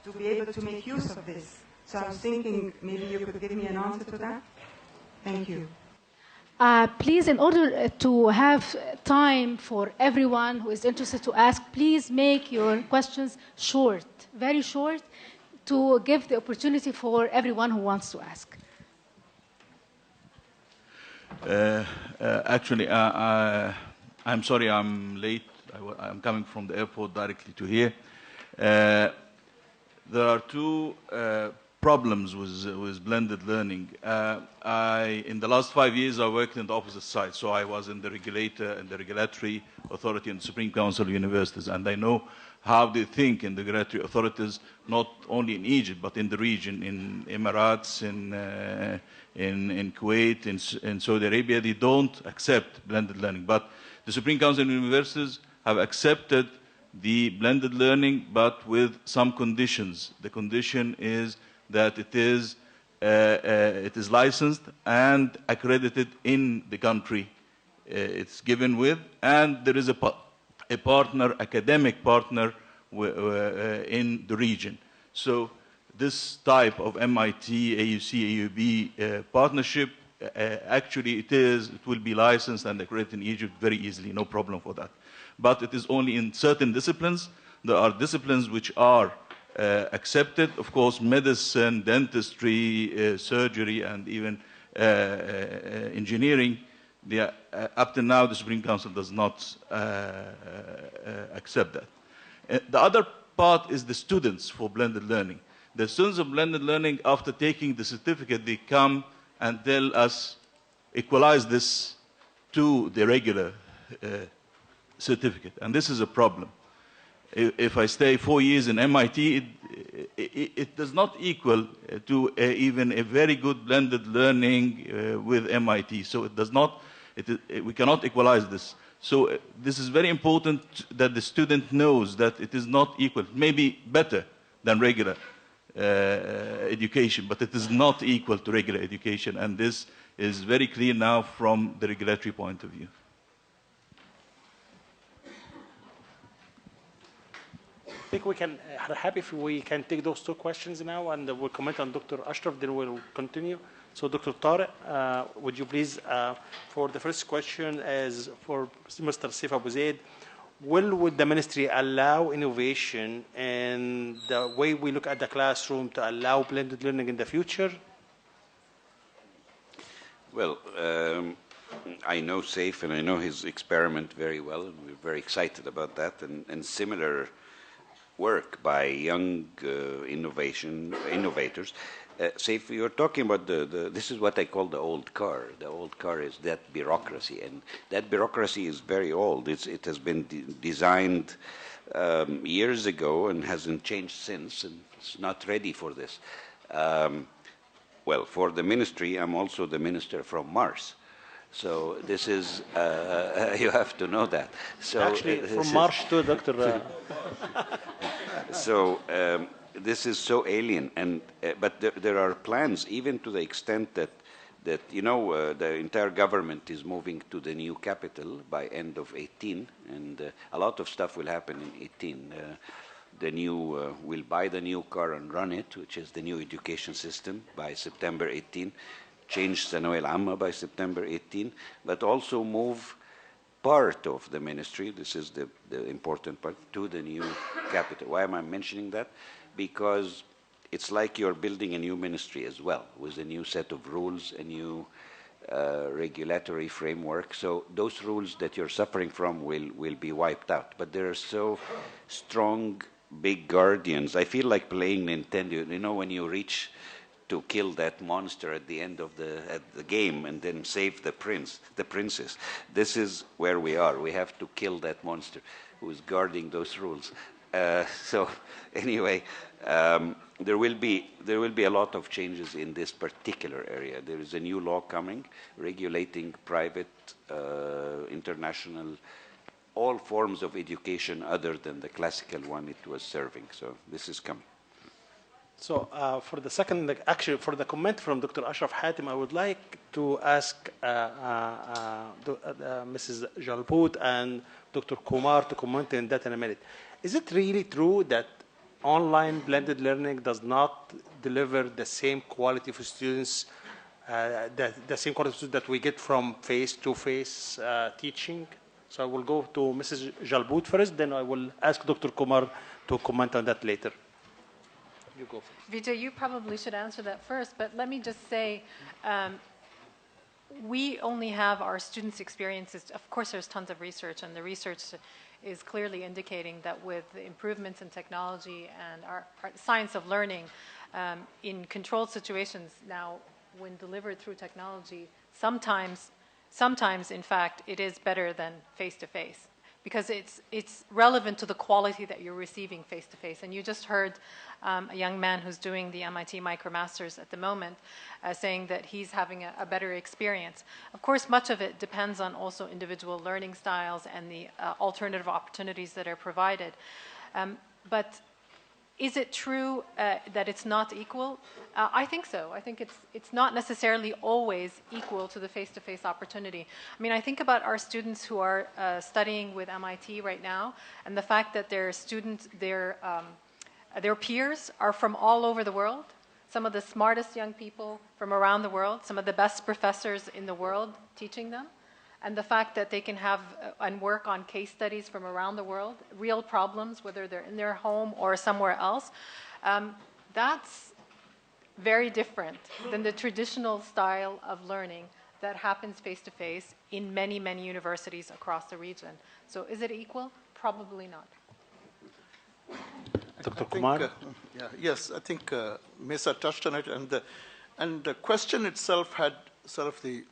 to be able to make use of this. So I was thinking maybe you could give me an answer to that. Thank you. Please, in order to have time for everyone who is interested to ask, please make your questions short, very short, to give the opportunity for everyone who wants to ask. Actually, I'm sorry I'm late. I'm coming from the airport directly to here. There are two problems with blended learning. In the last 5 years, I worked in the opposite side. So I was in the regulator and the regulatory authority and the Supreme Council of Universities. And I know how they think in the regulatory authorities, not only in Egypt, but in the region, in Emirates, in Kuwait, in Saudi Arabia. They don't accept blended learning. But the Supreme Council of Universities have accepted the blended learning, but with some conditions. The condition is that it is licensed and accredited in the country it's given with, and there is a partner, academic partner in the region. So this type of MIT, AUC, AUB partnership, actually it will be licensed and accredited in Egypt very easily, no problem for that. But it is only in certain disciplines. There are disciplines which are accepted, of course, medicine, dentistry, surgery, and even engineering. Up to now, the Supreme Council does not accept that. The other part is the students for blended learning. The students of blended learning, after taking the certificate, they come and tell us, equalize this to the regular certificate. And this is a problem. If I stay 4 years in MIT, it does not equal to even a very good blended learning with MIT. So it does not, we cannot equalize this. So this is very important that the student knows that it is not equal. Maybe better than regular education, but it is not equal to regular education. And this is very clear now from the regulatory point of view. I think we can, happy if we can take those two questions now, and we'll comment on Dr. Ashraf, then we'll continue. So Dr. Tariq, would you please, for the first question is for Mr. Saif Abu Zaid, would the ministry allow innovation in the way we look at the classroom to allow blended learning in the future? Well, I know Saif and I know his experiment very well, and we're very excited about that, and similar work by young innovators. Saif, you're talking about this is what I call the old car. The old car is that bureaucracy, and that bureaucracy is very old. It has been designed years ago and hasn't changed since, and it's not ready for this. Well, for the ministry, I'm also the minister from Mars. So this is, you have to know that. So actually, from Mars to Dr. So this is so alien, and but there are plans, even to the extent that you know the entire government is moving to the new capital by end of 18, and a lot of stuff will happen in 18. The new will buy the new car and run it, which is the new education system by September 18. Change Thanawi al-Amma by September 18, but also move part of the ministry, this is the important part, to the new capital. Why am I mentioning that? Because it's like you're building a new ministry as well, with a new set of rules, a new regulatory framework. So those rules that you're suffering from will be wiped out. But there are so strong, big guardians. I feel like playing Nintendo. You know, when you reach to kill that monster at the end of the game and then save the princess. This is where we are. We have to kill that monster who is guarding those rules. So anyway, there will be a lot of changes in this particular area. There is a new law coming regulating private, international, all forms of education other than the classical one it was serving. So this is coming. So for the second, actually for the comment from Dr. Ashraf Hatim, I would like to ask Mrs. Jalbout and Dr. Kumar to comment on that in a minute. Is it really true that online blended learning does not deliver the same quality for students, the same quality of students that we get from face-to-face teaching? So I will go to Mrs. Jalbout first, then I will ask Dr. Kumar to comment on that later. You go first. Vijay, you probably should answer that first, but let me just say, we only have our students' experiences. Of course, there's tons of research, and the research is clearly indicating that with the improvements in technology and our science of learning, in controlled situations now, when delivered through technology, sometimes, in fact, it is better than face-to-face, because it's relevant to the quality that you're receiving face-to-face. And you just heard a young man who's doing the MIT MicroMasters at the moment saying that he's having a better experience. Of course, much of it depends on also individual learning styles and the alternative opportunities that are provided. But is it true that it's not equal? I think so. I think it's not necessarily always equal to the face-to-face opportunity. I mean, I think about our students who are studying with MIT right now, and the fact that their students, their peers are from all over the world. Some of the smartest young people from around the world, some of the best professors in the world teaching them. And the fact that they can have and work on case studies from around the world, real problems, whether they're in their home or somewhere else, that's very different than the traditional style of learning that happens face-to-face in many, many universities across the region. So is it equal? Probably not. Dr. Kumar? Yes, I think Mesa touched on it, and the question itself had sort of the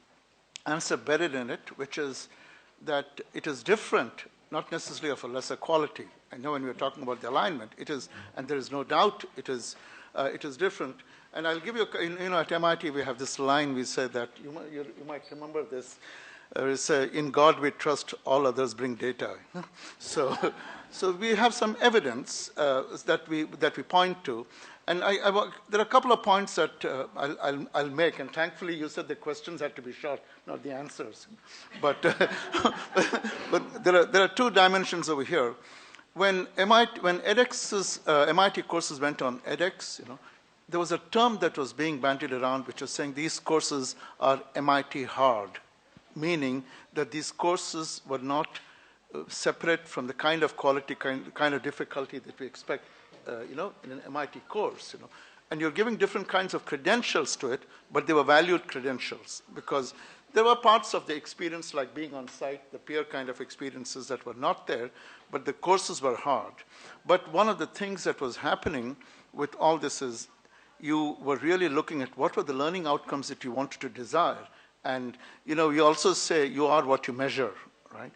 answer buried in it, which is that it is different, not necessarily of a lesser quality. I know when we're talking about the alignment, it is, and there is no doubt it is different. And I'll give you, at MIT we have this line, we say that, you might remember this, it's in God we trust, all others bring data. So we have some evidence that we point to. And there are a couple of points that I'll make, and thankfully you said the questions had to be short, not the answers. But there are two dimensions over here. When MIT courses went on edX, there was a term that was being bandied around, which was saying these courses are MIT hard, meaning that these courses were not separate from the kind of quality, kind of difficulty that we expect in an MIT course, and you're giving different kinds of credentials to it, but they were valued credentials because there were parts of the experience like being on site, the peer kind of experiences that were not there, but the courses were hard. But one of the things that was happening with all this is you were really looking at what were the learning outcomes that you wanted to desire. And you also say you are what you measure, right?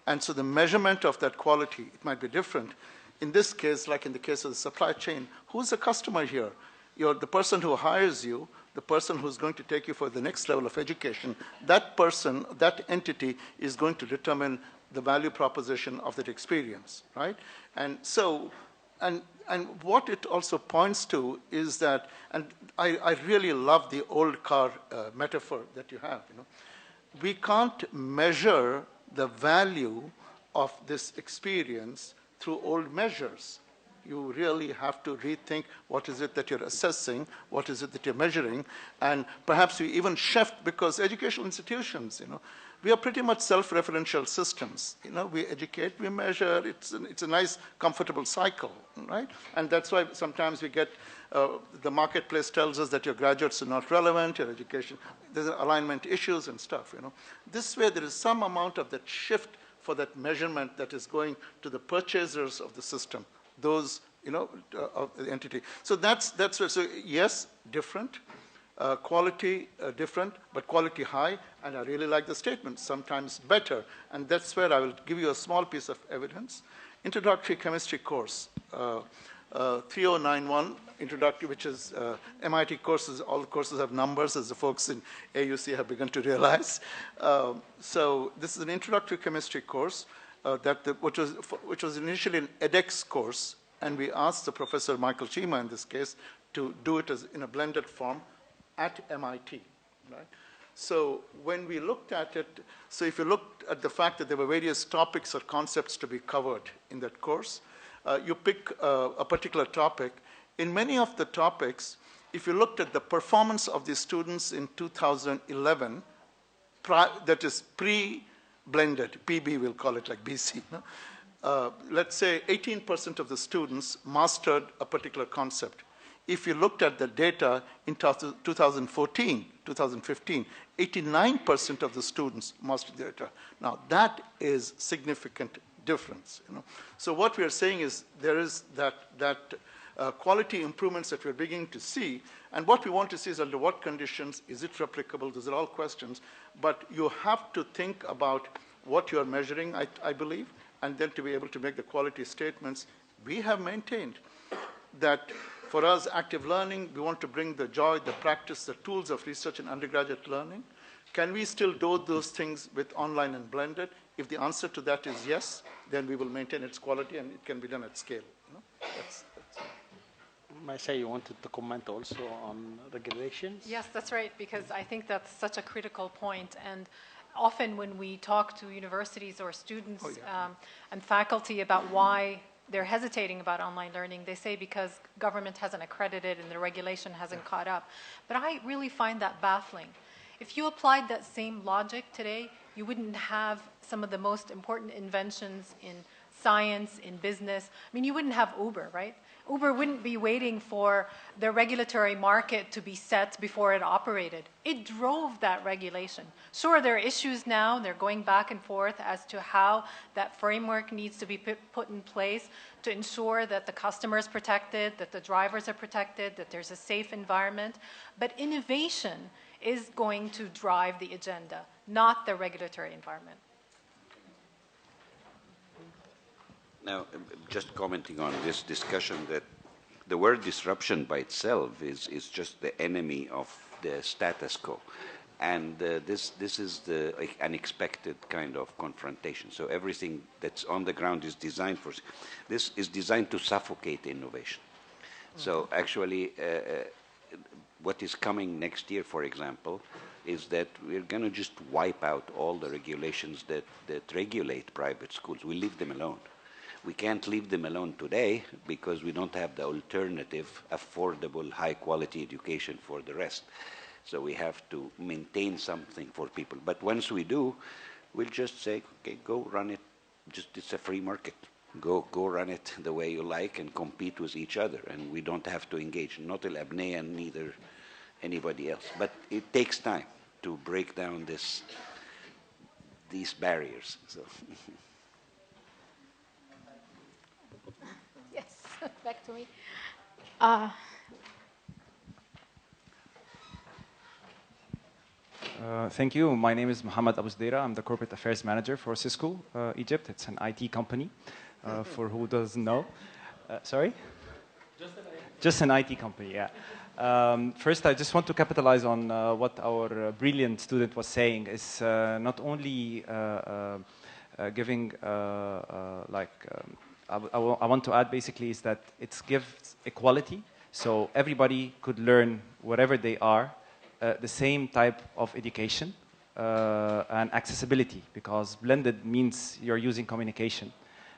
And so the measurement of that quality, it might be different. In this case, like in the case of the supply chain, who's the customer here? You're the person who hires you, the person who's going to take you for the next level of education. That person, that entity is going to determine the value proposition of that experience, right? And so, and what it also points to is that, and I really love the old car metaphor that you have, we can't measure the value of this experience through old measures. You really have to rethink what is it that you're assessing, what is it that you're measuring, and perhaps we even shift, because educational institutions, we are pretty much self-referential systems. We educate, we measure, it's a nice, comfortable cycle, right? And that's why sometimes we get, the marketplace tells us that your graduates are not relevant, your education, there's alignment issues and stuff, This way there is some amount of that shift for that measurement that is going to the purchasers of the system, those, of the entity. So that's where, so yes, different, quality different, but quality high, and I really like the statement, sometimes better, and that's where I will give you a small piece of evidence. Introductory chemistry course, 3091 introductory, which is MIT courses. All the courses have numbers, as the folks in AUC have begun to realize. So this is an introductory chemistry course which was initially an edX course, and we asked the Professor Michael Chima in this case to do it in a blended form at MIT. Right? So when we looked at it, so if you looked at the fact that there were various topics or concepts to be covered in that course, you pick a particular topic. In many of the topics, if you looked at the performance of the students in 2011, that is pre-blended, PB we'll call it, like BC, no? Let's say 18% of the students mastered a particular concept. If you looked at the data in 2014, 2015, 89% of the students mastered the data. Now, that is significant difference. You know? So what we are saying is there is that quality improvements that we're beginning to see, and what we want to see is under what conditions, is it replicable, those are all questions, but you have to think about what you're measuring, I believe, and then to be able to make the quality statements. We have maintained that for us, active learning, we want to bring the joy, the practice, the tools of research and undergraduate learning. Can we still do those things with online and blended? If the answer to that is yes, then we will maintain its quality and it can be done at scale. You know? That's Maisha, you wanted to comment also on regulations? Yes, that's right, because I think that's such a critical point. And often when we talk to universities or students and faculty about why they're hesitating about online learning, they say because government hasn't accredited and the regulation hasn't caught up. But I really find that baffling. If you applied that same logic today, you wouldn't have some of the most important inventions in science, in business. I mean, you wouldn't have Uber, right? Uber wouldn't be waiting for the regulatory market to be set before it operated. It drove that regulation. Sure, there are issues now. They're going back and forth as to how that framework needs to be put in place to ensure that the customer is protected, that the drivers are protected, that there's a safe environment. But innovation is going to drive the agenda, not the regulatory environment. Now, just commenting on this discussion, that the word disruption by itself is just the enemy of the status quo. And this is the unexpected kind of confrontation. So everything that's on the ground is designed for, this is designed to suffocate innovation. So actually, what is coming next year, for example, is that we're going to just wipe out all the regulations that regulate private schools. We leave them alone. We can't leave them alone today because we don't have the alternative, affordable, high-quality education for the rest. So we have to maintain something for people. But once we do, we'll just say, okay, go run it. It's a free market. Go run it the way you like and compete with each other. And we don't have to engage, not El Abnei and neither anybody else. But it takes time to break down these barriers. So. Yes, back to me. Thank you. My name is Mohammed Abu Zdeira. I'm the Corporate Affairs Manager for Cisco Egypt. It's an IT company, for who doesn't know. Sorry? Just an IT company, yeah. First, I just want to capitalize on what our brilliant student was saying. Is not only giving, I want to add basically is that it gives equality, so everybody could learn wherever they are, the same type of education and accessibility, because blended means you're using communication.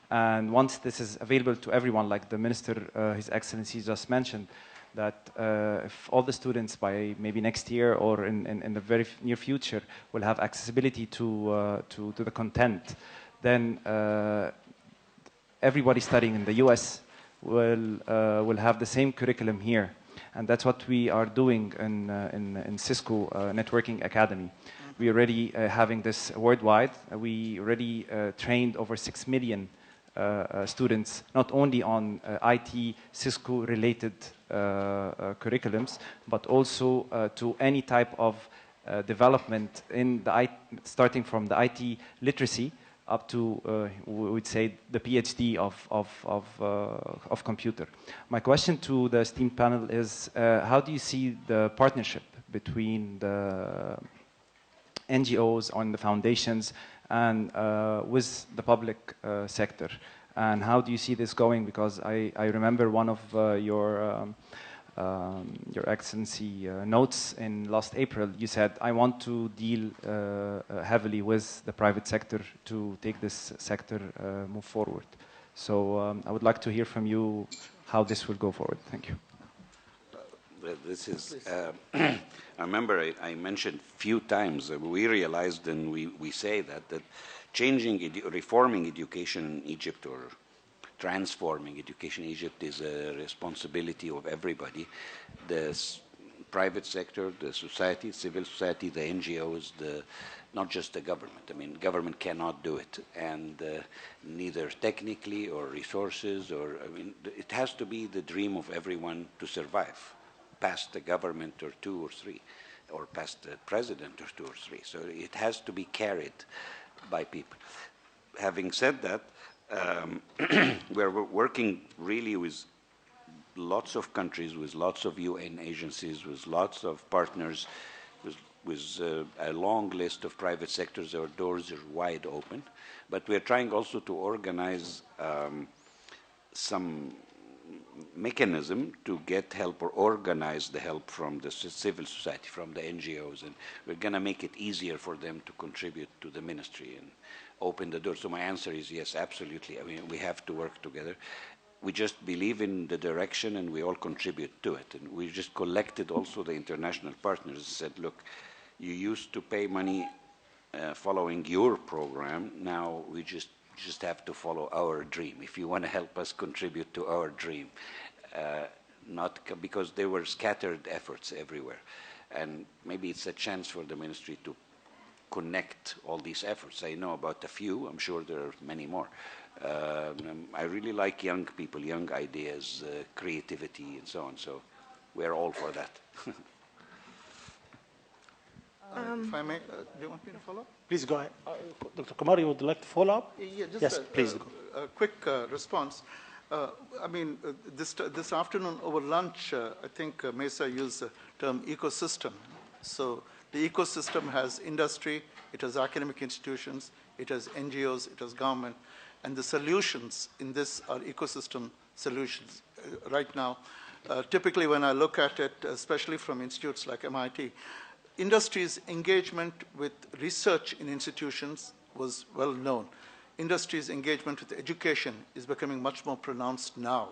And once this is available to everyone, like the Minister, His Excellency just mentioned, that if all the students by maybe next year or in the very near future will have accessibility to the content, then everybody studying in the US will have the same curriculum here. And that's what we are doing in Cisco Networking Academy. We already having this worldwide. We already trained over 6 million students, not only on IT, Cisco-related curriculums, but also to any type of development in the starting from the IT literacy up to, we would say, the PhD of computer. My question to the esteemed panel is, how do you see the partnership between the NGOs and the foundations and with the public sector? And how do you see this going? Because I remember one of your Your Excellency notes in last April, you said, I want to deal heavily with the private sector to take this sector move forward. So I would like to hear from you how this will go forward. Thank you. This is, I remember I mentioned a few times, we realized and we say that reforming education in Egypt or transforming education in Egypt is a responsibility of everybody. The private sector, the society, civil society, the NGOs, not just the government. I mean, government cannot do it, and neither technically or resources, it has to be the dream of everyone to survive, past the government or two or three, or past the president or two or three. So it has to be carried by people. Having said that, we're working really with lots of countries, with lots of UN agencies, with lots of partners, with a long list of private sectors. Our doors are wide open. But we're trying also to organize some mechanism to get help or organize the help from the civil society, from the NGOs. And we're going to make it easier for them to contribute to the ministry and open the door. So my answer is yes, absolutely. I mean, we have to work together. We just believe in the direction and we all contribute to it. And we just collected also the international partners and said, look, you used to pay money following your program. Now we just have to follow our dream. If you want to help us contribute to our dream, not because there were scattered efforts everywhere. And maybe it's a chance for the ministry to connect all these efforts. I know about a few. I'm sure there are many more. I really like young people, young ideas, creativity, and so on. So we're all for that. If I may, do you want me to follow up? Please go ahead. Dr. Kumar, you would like to follow up? Yeah, just yes, please. A quick response. I mean, this afternoon over lunch, I think Mesa used the term ecosystem. So the ecosystem has industry, it has academic institutions, it has NGOs, it has government, and the solutions in this are ecosystem solutions right now. Typically, when I look at it, especially from institutes like MIT, industry's engagement with research in institutions was well known. Industry's engagement with education is becoming much more pronounced now,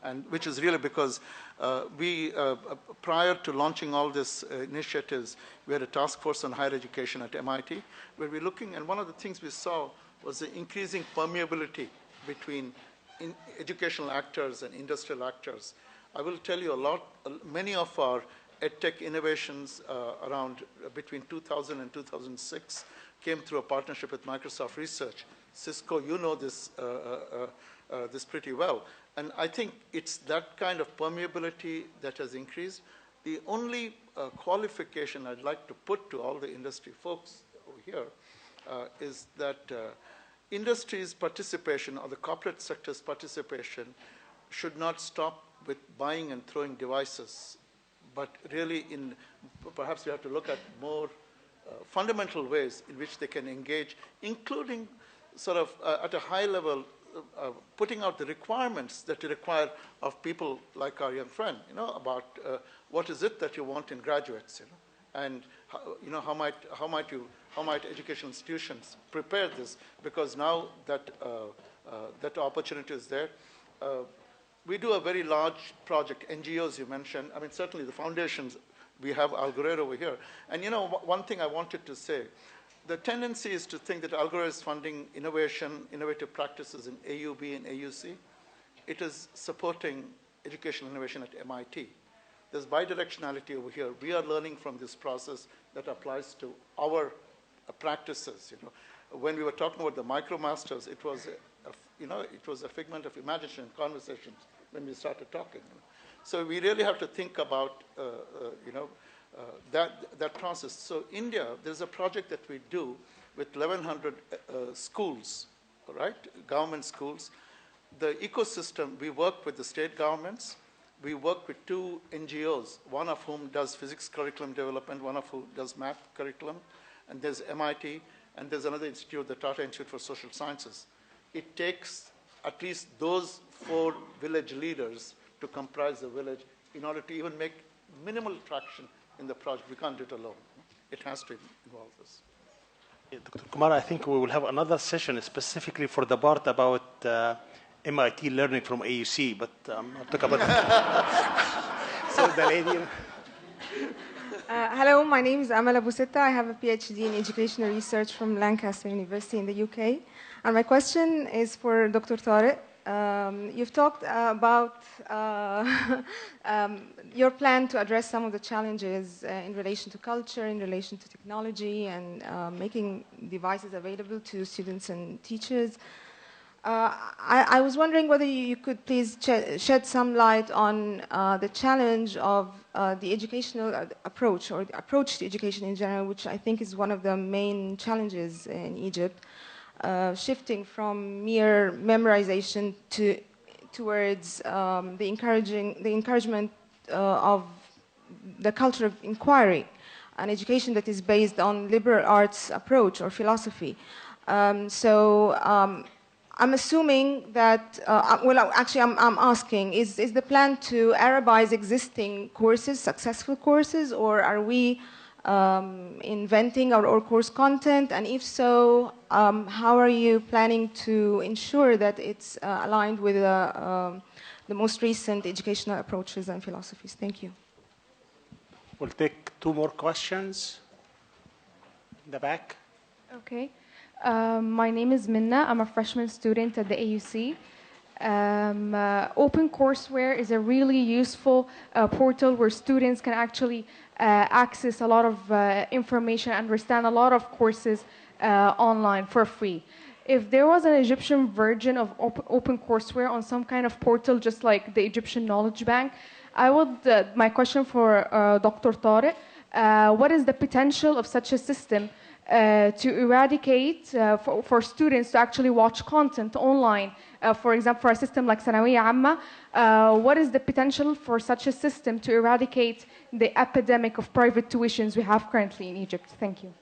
and which is really because prior to launching all these initiatives, we had a task force on higher education at MIT, where we're looking, and one of the things we saw was the increasing permeability between educational actors and industrial actors. I will tell you many of our EdTech innovations around between 2000 and 2006 came through a partnership with Microsoft Research. Cisco, you know this pretty well. And I think it's that kind of permeability that has increased. The only qualification I'd like to put to all the industry folks over here is that industry's participation or the corporate sector's participation should not stop with buying and throwing devices, but really perhaps we have to look at more fundamental ways in which they can engage, including sort of at a high level, putting out the requirements that you require of people like our young friend, about what is it that you want in graduates, and how might educational institutions prepare this, because now that that opportunity is there. We do a very large project, NGOs you mentioned. I mean, certainly the foundations, we have Al Ghurair over here. And one thing I wanted to say, the tendency is to think that Al Ghurair is funding innovation, innovative practices in AUB and AUC. It is supporting educational innovation at MIT. There's bidirectionality over here. We are learning from this process that applies to our practices. When we were talking about the MicroMasters, it was a figment of imagination and conversations when we started talking. So we really have to think about that process. So India, there's a project that we do with 1,100 schools, right? Government schools. The ecosystem, we work with the state governments. We work with 2 NGOs, one of whom does physics curriculum development, one of whom does math curriculum, and there's MIT, and there's another institute, the Tata Institute for Social Sciences. It takes at least those 4 village leaders to comprise the village in order to even make minimal traction in the project. We can't do it alone. It has to involve this. Dr. Kumar, I think we will have another session specifically for the part about MIT learning from AUC, but I'll talk about it. So the lady. Hello, my name is Amal Abusetta. I have a PhD in educational research from Lancaster University in the UK. And my question is for Dr. Tariq. You've talked about your plan to address some of the challenges in relation to culture, in relation to technology, and making devices available to students and teachers. I was wondering whether you could please shed some light on the challenge of the educational approach, or the approach to education in general, which I think is one of the main challenges in Egypt, shifting from mere memorization towards the encouragement of the culture of inquiry, an education that is based on liberal arts approach or philosophy. I'm assuming that, I'm asking, is the plan to Arabize existing courses, successful courses, or are we inventing our course content? And if so, how are you planning to ensure that it's aligned with the most recent educational approaches and philosophies? Thank you. We'll take 2 more questions. In the back. Okay. My name is Minna. I'm a freshman student at the AUC. OpenCourseWare is a really useful portal where students can actually access a lot of information, understand a lot of courses online for free. If there was an Egyptian version of OpenCourseWare on some kind of portal, just like the Egyptian Knowledge Bank, my question for Dr. Tariq, what is the potential of such a system to eradicate for students to actually watch content online? For example, for a system like Sanawiyya Amma, what is the potential for such a system to eradicate the epidemic of private tuitions we have currently in Egypt? Thank you.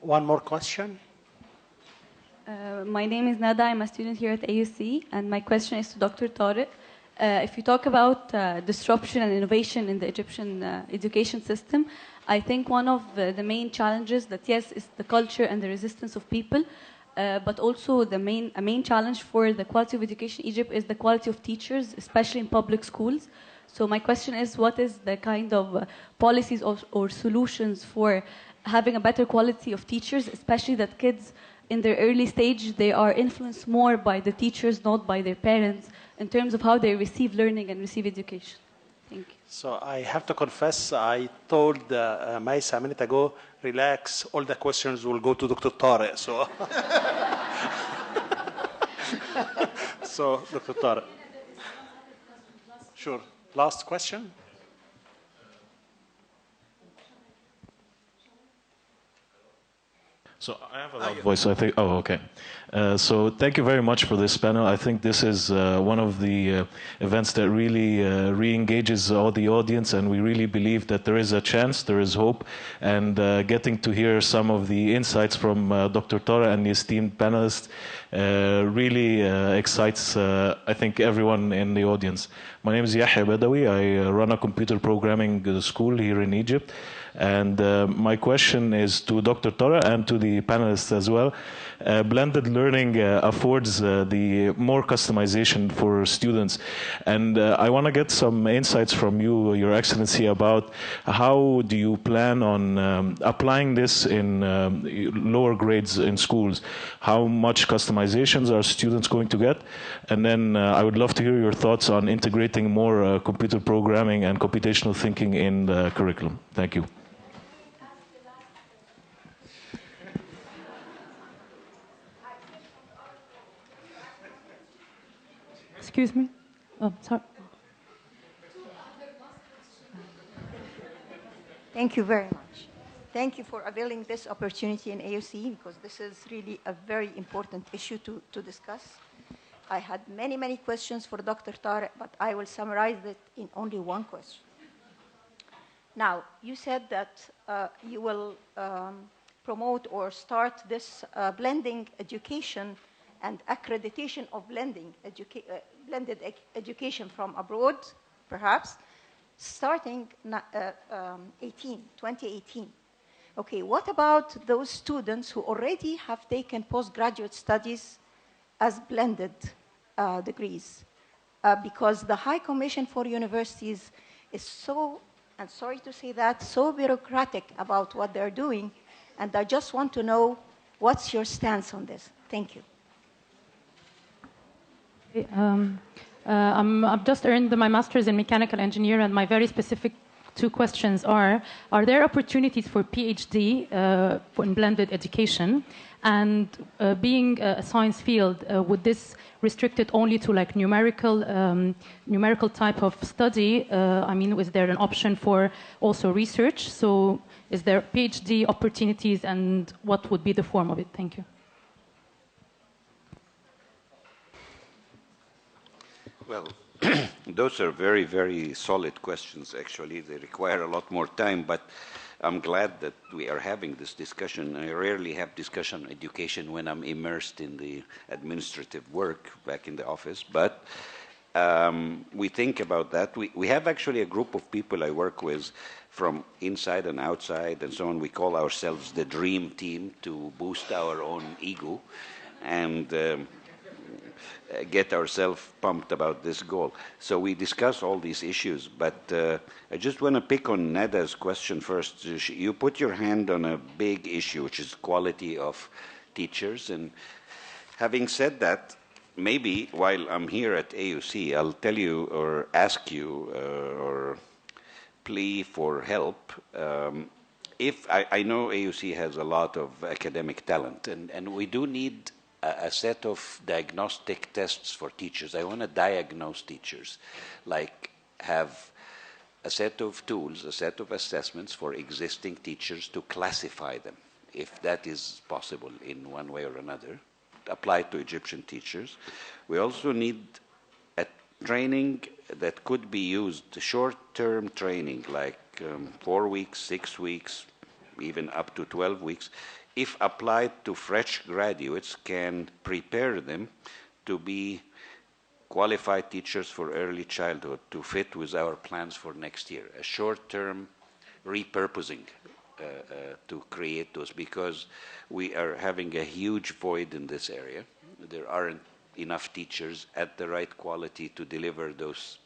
One more question. My name is Nada. I'm a student here at AUC, and my question is to Dr. Tariq. If you talk about disruption and innovation in the Egyptian education system, I think one of the main challenges that, yes, is the culture and the resistance of people, but also a main challenge for the quality of education in Egypt is the quality of teachers, especially in public schools. So my question is, what is the kind of policies or solutions for having a better quality of teachers, especially that kids in their early stage, they are influenced more by the teachers, not by their parents, in terms of how they receive learning and receive education? Thank you. So I have to confess, I told Maisa a minute ago, relax, all the questions will go to Dr. Tariq. So, so Dr. Tariq. Sure. Last question. So I have a loud voice, I think. Oh, okay. So thank you very much for this panel. I think this is one of the events that really re-engages all the audience, and we really believe that there is a chance, there is hope, and getting to hear some of the insights from Dr. Tara and the esteemed panelists really excites, I think, everyone in the audience. My name is Yahya Badawi. I run a computer programming school here in Egypt. And my question is to Dr. Tara and to the panelists as well. Blended learning affords the more customization for students. And I want to get some insights from you, Your Excellency, about how do you plan on applying this in lower grades in schools? How much customizations are students going to get? And then I would love to hear your thoughts on integrating more computer programming and computational thinking in the curriculum. Thank you. Excuse me? Oh, sorry. Thank you very much. Thank you for availing this opportunity in AUC, because this is really a very important issue to discuss. I had many, many questions for Dr. Tariq, but I will summarize it in only one question. Now, you said that you will promote or start this blending education and accreditation of blended education from abroad, perhaps, starting 2018. Okay, what about those students who already have taken postgraduate studies as blended degrees? Because the High Commission for Universities is so, and sorry to say that, so bureaucratic about what they're doing, and I just want to know what's your stance on this. Thank you. I've just earned my master's in mechanical engineer, and my very specific two questions are there opportunities for PhD in blended education? And being a science field, would this restrict it only to like numerical type of study? I mean, is there an option for also research? So is there PhD opportunities, and what would be the form of it? Thank you. Well, those are very, very solid questions, actually. They require a lot more time, but I'm glad that we are having this discussion. I rarely have discussion on education when I'm immersed in the administrative work back in the office, but we think about that. We have actually a group of people I work with from inside and outside and so on. We call ourselves the dream team to boost our own ego and get ourselves pumped about this goal. So we discuss all these issues, but I just want to pick on Nada's question first. You put your hand on a big issue, which is quality of teachers. And having said that, maybe while I'm here at AUC, I'll tell you or ask you or plea for help. If I know AUC has a lot of academic talent, and we do need a set of diagnostic tests for teachers. I want to diagnose teachers, like have a set of tools, a set of assessments for existing teachers to classify them, if that is possible in one way or another, apply to Egyptian teachers. We also need a training that could be used, short-term training, like 4 weeks, 6 weeks, even up to 12 weeks, if applied to fresh graduates, can prepare them to be qualified teachers for early childhood to fit with our plans for next year. A short-term repurposing to create those, because we are having a huge void in this area. There aren't enough teachers at the right quality to deliver those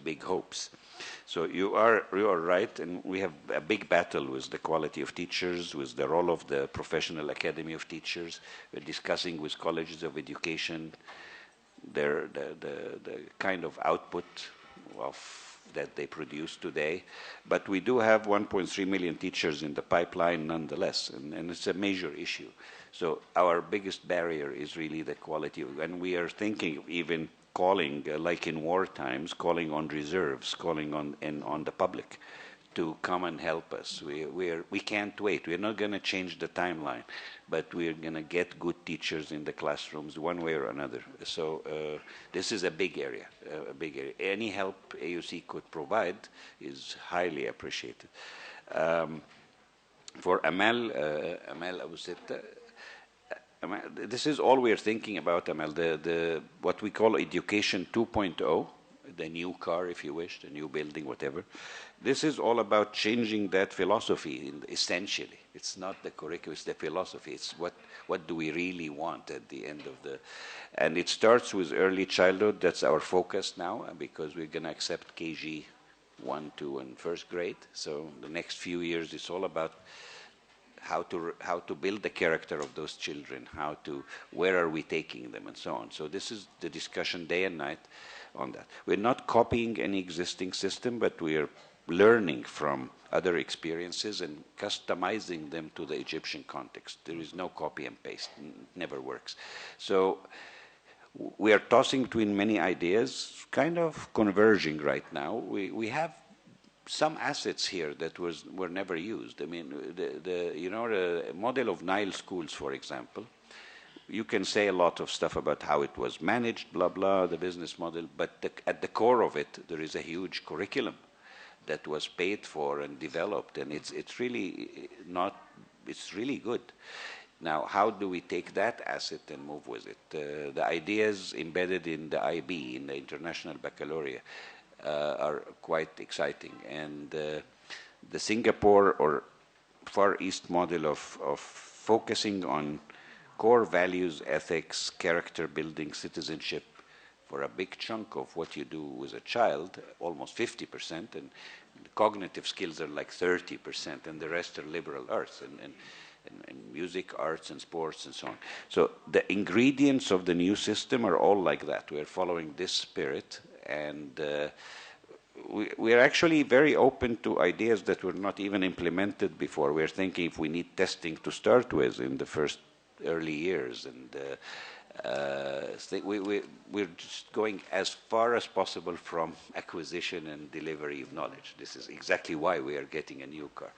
big hopes. So you are right, and we have a big battle with the quality of teachers, with the role of the Professional Academy of Teachers. We're discussing with colleges of education the kind of output that they produce today. But we do have 1.3 million teachers in the pipeline nonetheless, and it's a major issue. So our biggest barrier is really the quality, and we are thinking of even calling, like in war times, calling on reserves, calling on the public to come and help us. We can't wait. We're not going to change the timeline, but we're going to get good teachers in the classrooms one way or another. So this is a big area, Any help AUC could provide is highly appreciated. For Amal Abu Sitta, this is all we're thinking about, Amal, what we call Education 2.0, the new car, if you wish, the new building, whatever. This is all about changing that philosophy, essentially. It's not the curriculum, it's the philosophy. It's what do we really want at the end of the... And it starts with early childhood. That's our focus now, because we're going to accept KG 1, 2, and first grade. So the next few years, it's all about how to build the character of those children, where are we taking them, and so on. So this is the discussion day and night on that. We're not copying any existing system, but we are learning from other experiences and customizing them to the Egyptian context. There is no copy and paste, it never works. So we are tossing between many ideas, kind of converging right now. We have some assets here that were never used. I mean, the model of Nile schools, for example, you can say a lot of stuff about how it was managed, blah, blah, the business model, but at the core of it, there is a huge curriculum that was paid for and developed, and it's really good. Now, how do we take that asset and move with it? The ideas embedded in the IB, in the International Baccalaureate, are quite exciting. And the Singapore or Far East model of focusing on core values, ethics, character building, citizenship, for a big chunk of what you do with a child, almost 50%, and cognitive skills are like 30%, and the rest are liberal arts and music, arts, and sports, and so on. So the ingredients of the new system are all like that. We're following this spirit, and we're actually very open to ideas that were not even implemented before. We're thinking if we need testing to start with in the first early years, and we're just going as far as possible from acquisition and delivery of knowledge. This is exactly why we are getting a new car.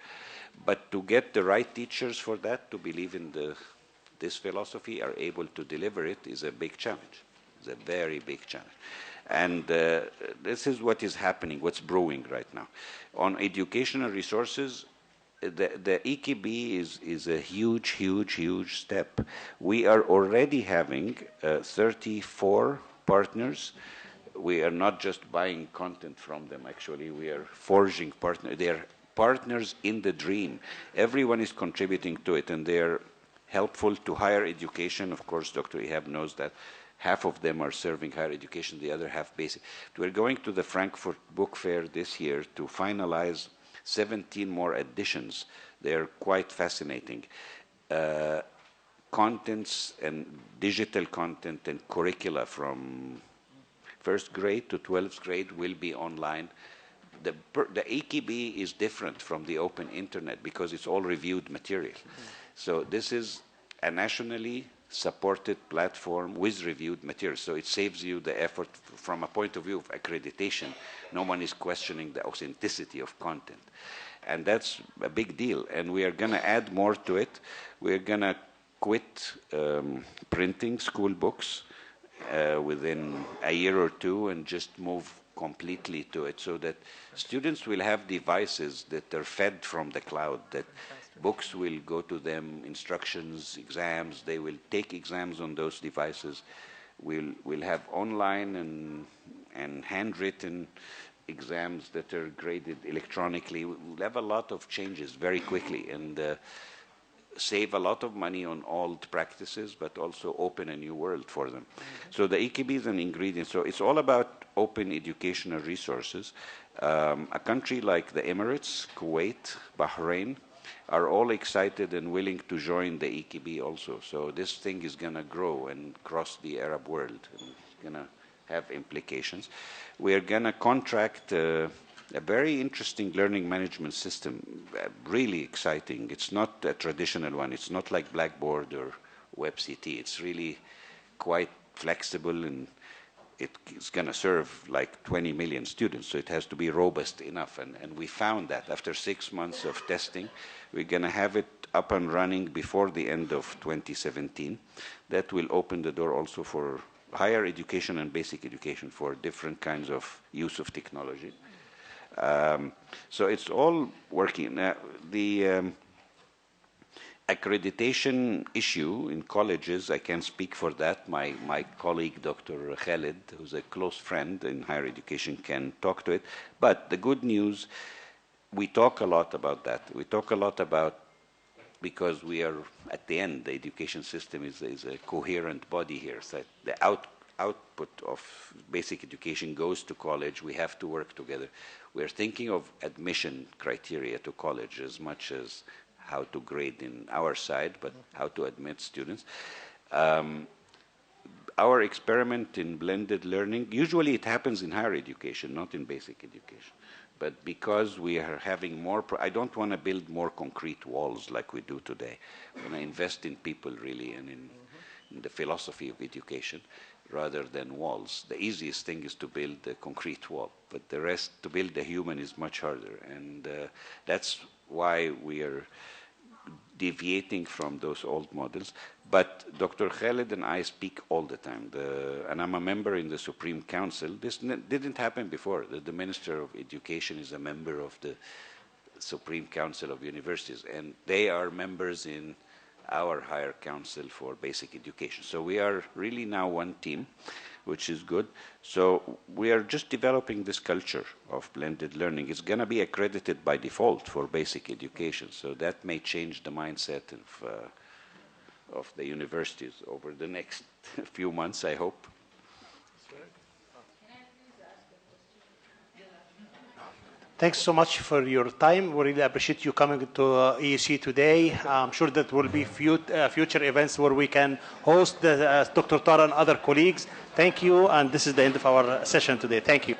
But to get the right teachers for that, to believe in this philosophy, are able to deliver it, is a big challenge. It's a very big challenge. And this is what is happening, what's brewing right now. On educational resources, the EKB is a huge step. We are already having 34 partners. We are not just buying content from them, actually. We are forging partners. They are partners in the dream. Everyone is contributing to it, and they are helpful to higher education. Of course, Dr. Ihab knows that. Half of them are serving higher education, the other half basic. We're going to the Frankfurt Book Fair this year to finalize 17 more editions. They're quite fascinating. Contents and digital content and curricula from first grade to 12th grade will be online. The EKB is different from the open internet because it's all reviewed material. So this is a nationally supported platform with reviewed material. So it saves you the effort from a point of view of accreditation. No one is questioning the authenticity of content. And that's a big deal. And we are going to add more to it. We're going to quit printing school books within a year or two and just move completely to it, so that students will have devices that are fed from the cloud, that books will go to them, instructions, exams. They will take exams on those devices. We'll have online and handwritten exams that are graded electronically. We'll have a lot of changes very quickly and save a lot of money on old practices, but also open a new world for them. So the EKB is an ingredient. So it's all about open educational resources. A country like the Emirates, Kuwait, Bahrain, are all excited and willing to join the EKB also. So this thing is going to grow and cross the Arab world. And it's going to have implications. We are going to contract a very interesting learning management system, really exciting. It's not a traditional one. It's not like Blackboard or WebCT. It's really quite flexible, and it's going to serve like 20 million students, so it has to be robust enough. And we found that after 6 months of testing, we're going to have it up and running before the end of 2017. That will open the door also for higher education and basic education for different kinds of use of technology. So it's all working. The accreditation issue in colleges, I can speak for that. My colleague, Dr. Khalid, who's a close friend in higher education, can talk to it. But the good news, we talk a lot about that. We talk a lot about, because we are, at the end, the education system is a coherent body here. So the output of basic education goes to college. We have to work together. We're thinking of admission criteria to college as much as how to grade in our side, but how to admit students. Our experiment in blended learning, usually it happens in higher education, not in basic education. But because we are having more, I don't want to build more concrete walls like we do today. I want to invest in people really and in the philosophy of education rather than walls. The easiest thing is to build a concrete wall, but the rest, to build a human, is much harder. And that's why we are deviating from those old models. But Dr. Khalid and I speak all the time, and I'm a member in the Supreme Council. This didn't happen before. The Minister of Education is a member of the Supreme Council of Universities, and they are members in our higher council for basic education. So we are really now one team. which is good. So we are just developing this culture of blended learning. It's going to be accredited by default for basic education, so that may change the mindset of the universities over the next few months, I hope. Thanks so much for your time. We really appreciate you coming to AUC today. I'm sure that will be future events where we can host Dr. Tara and other colleagues. Thank you, and this is the end of our session today. Thank you.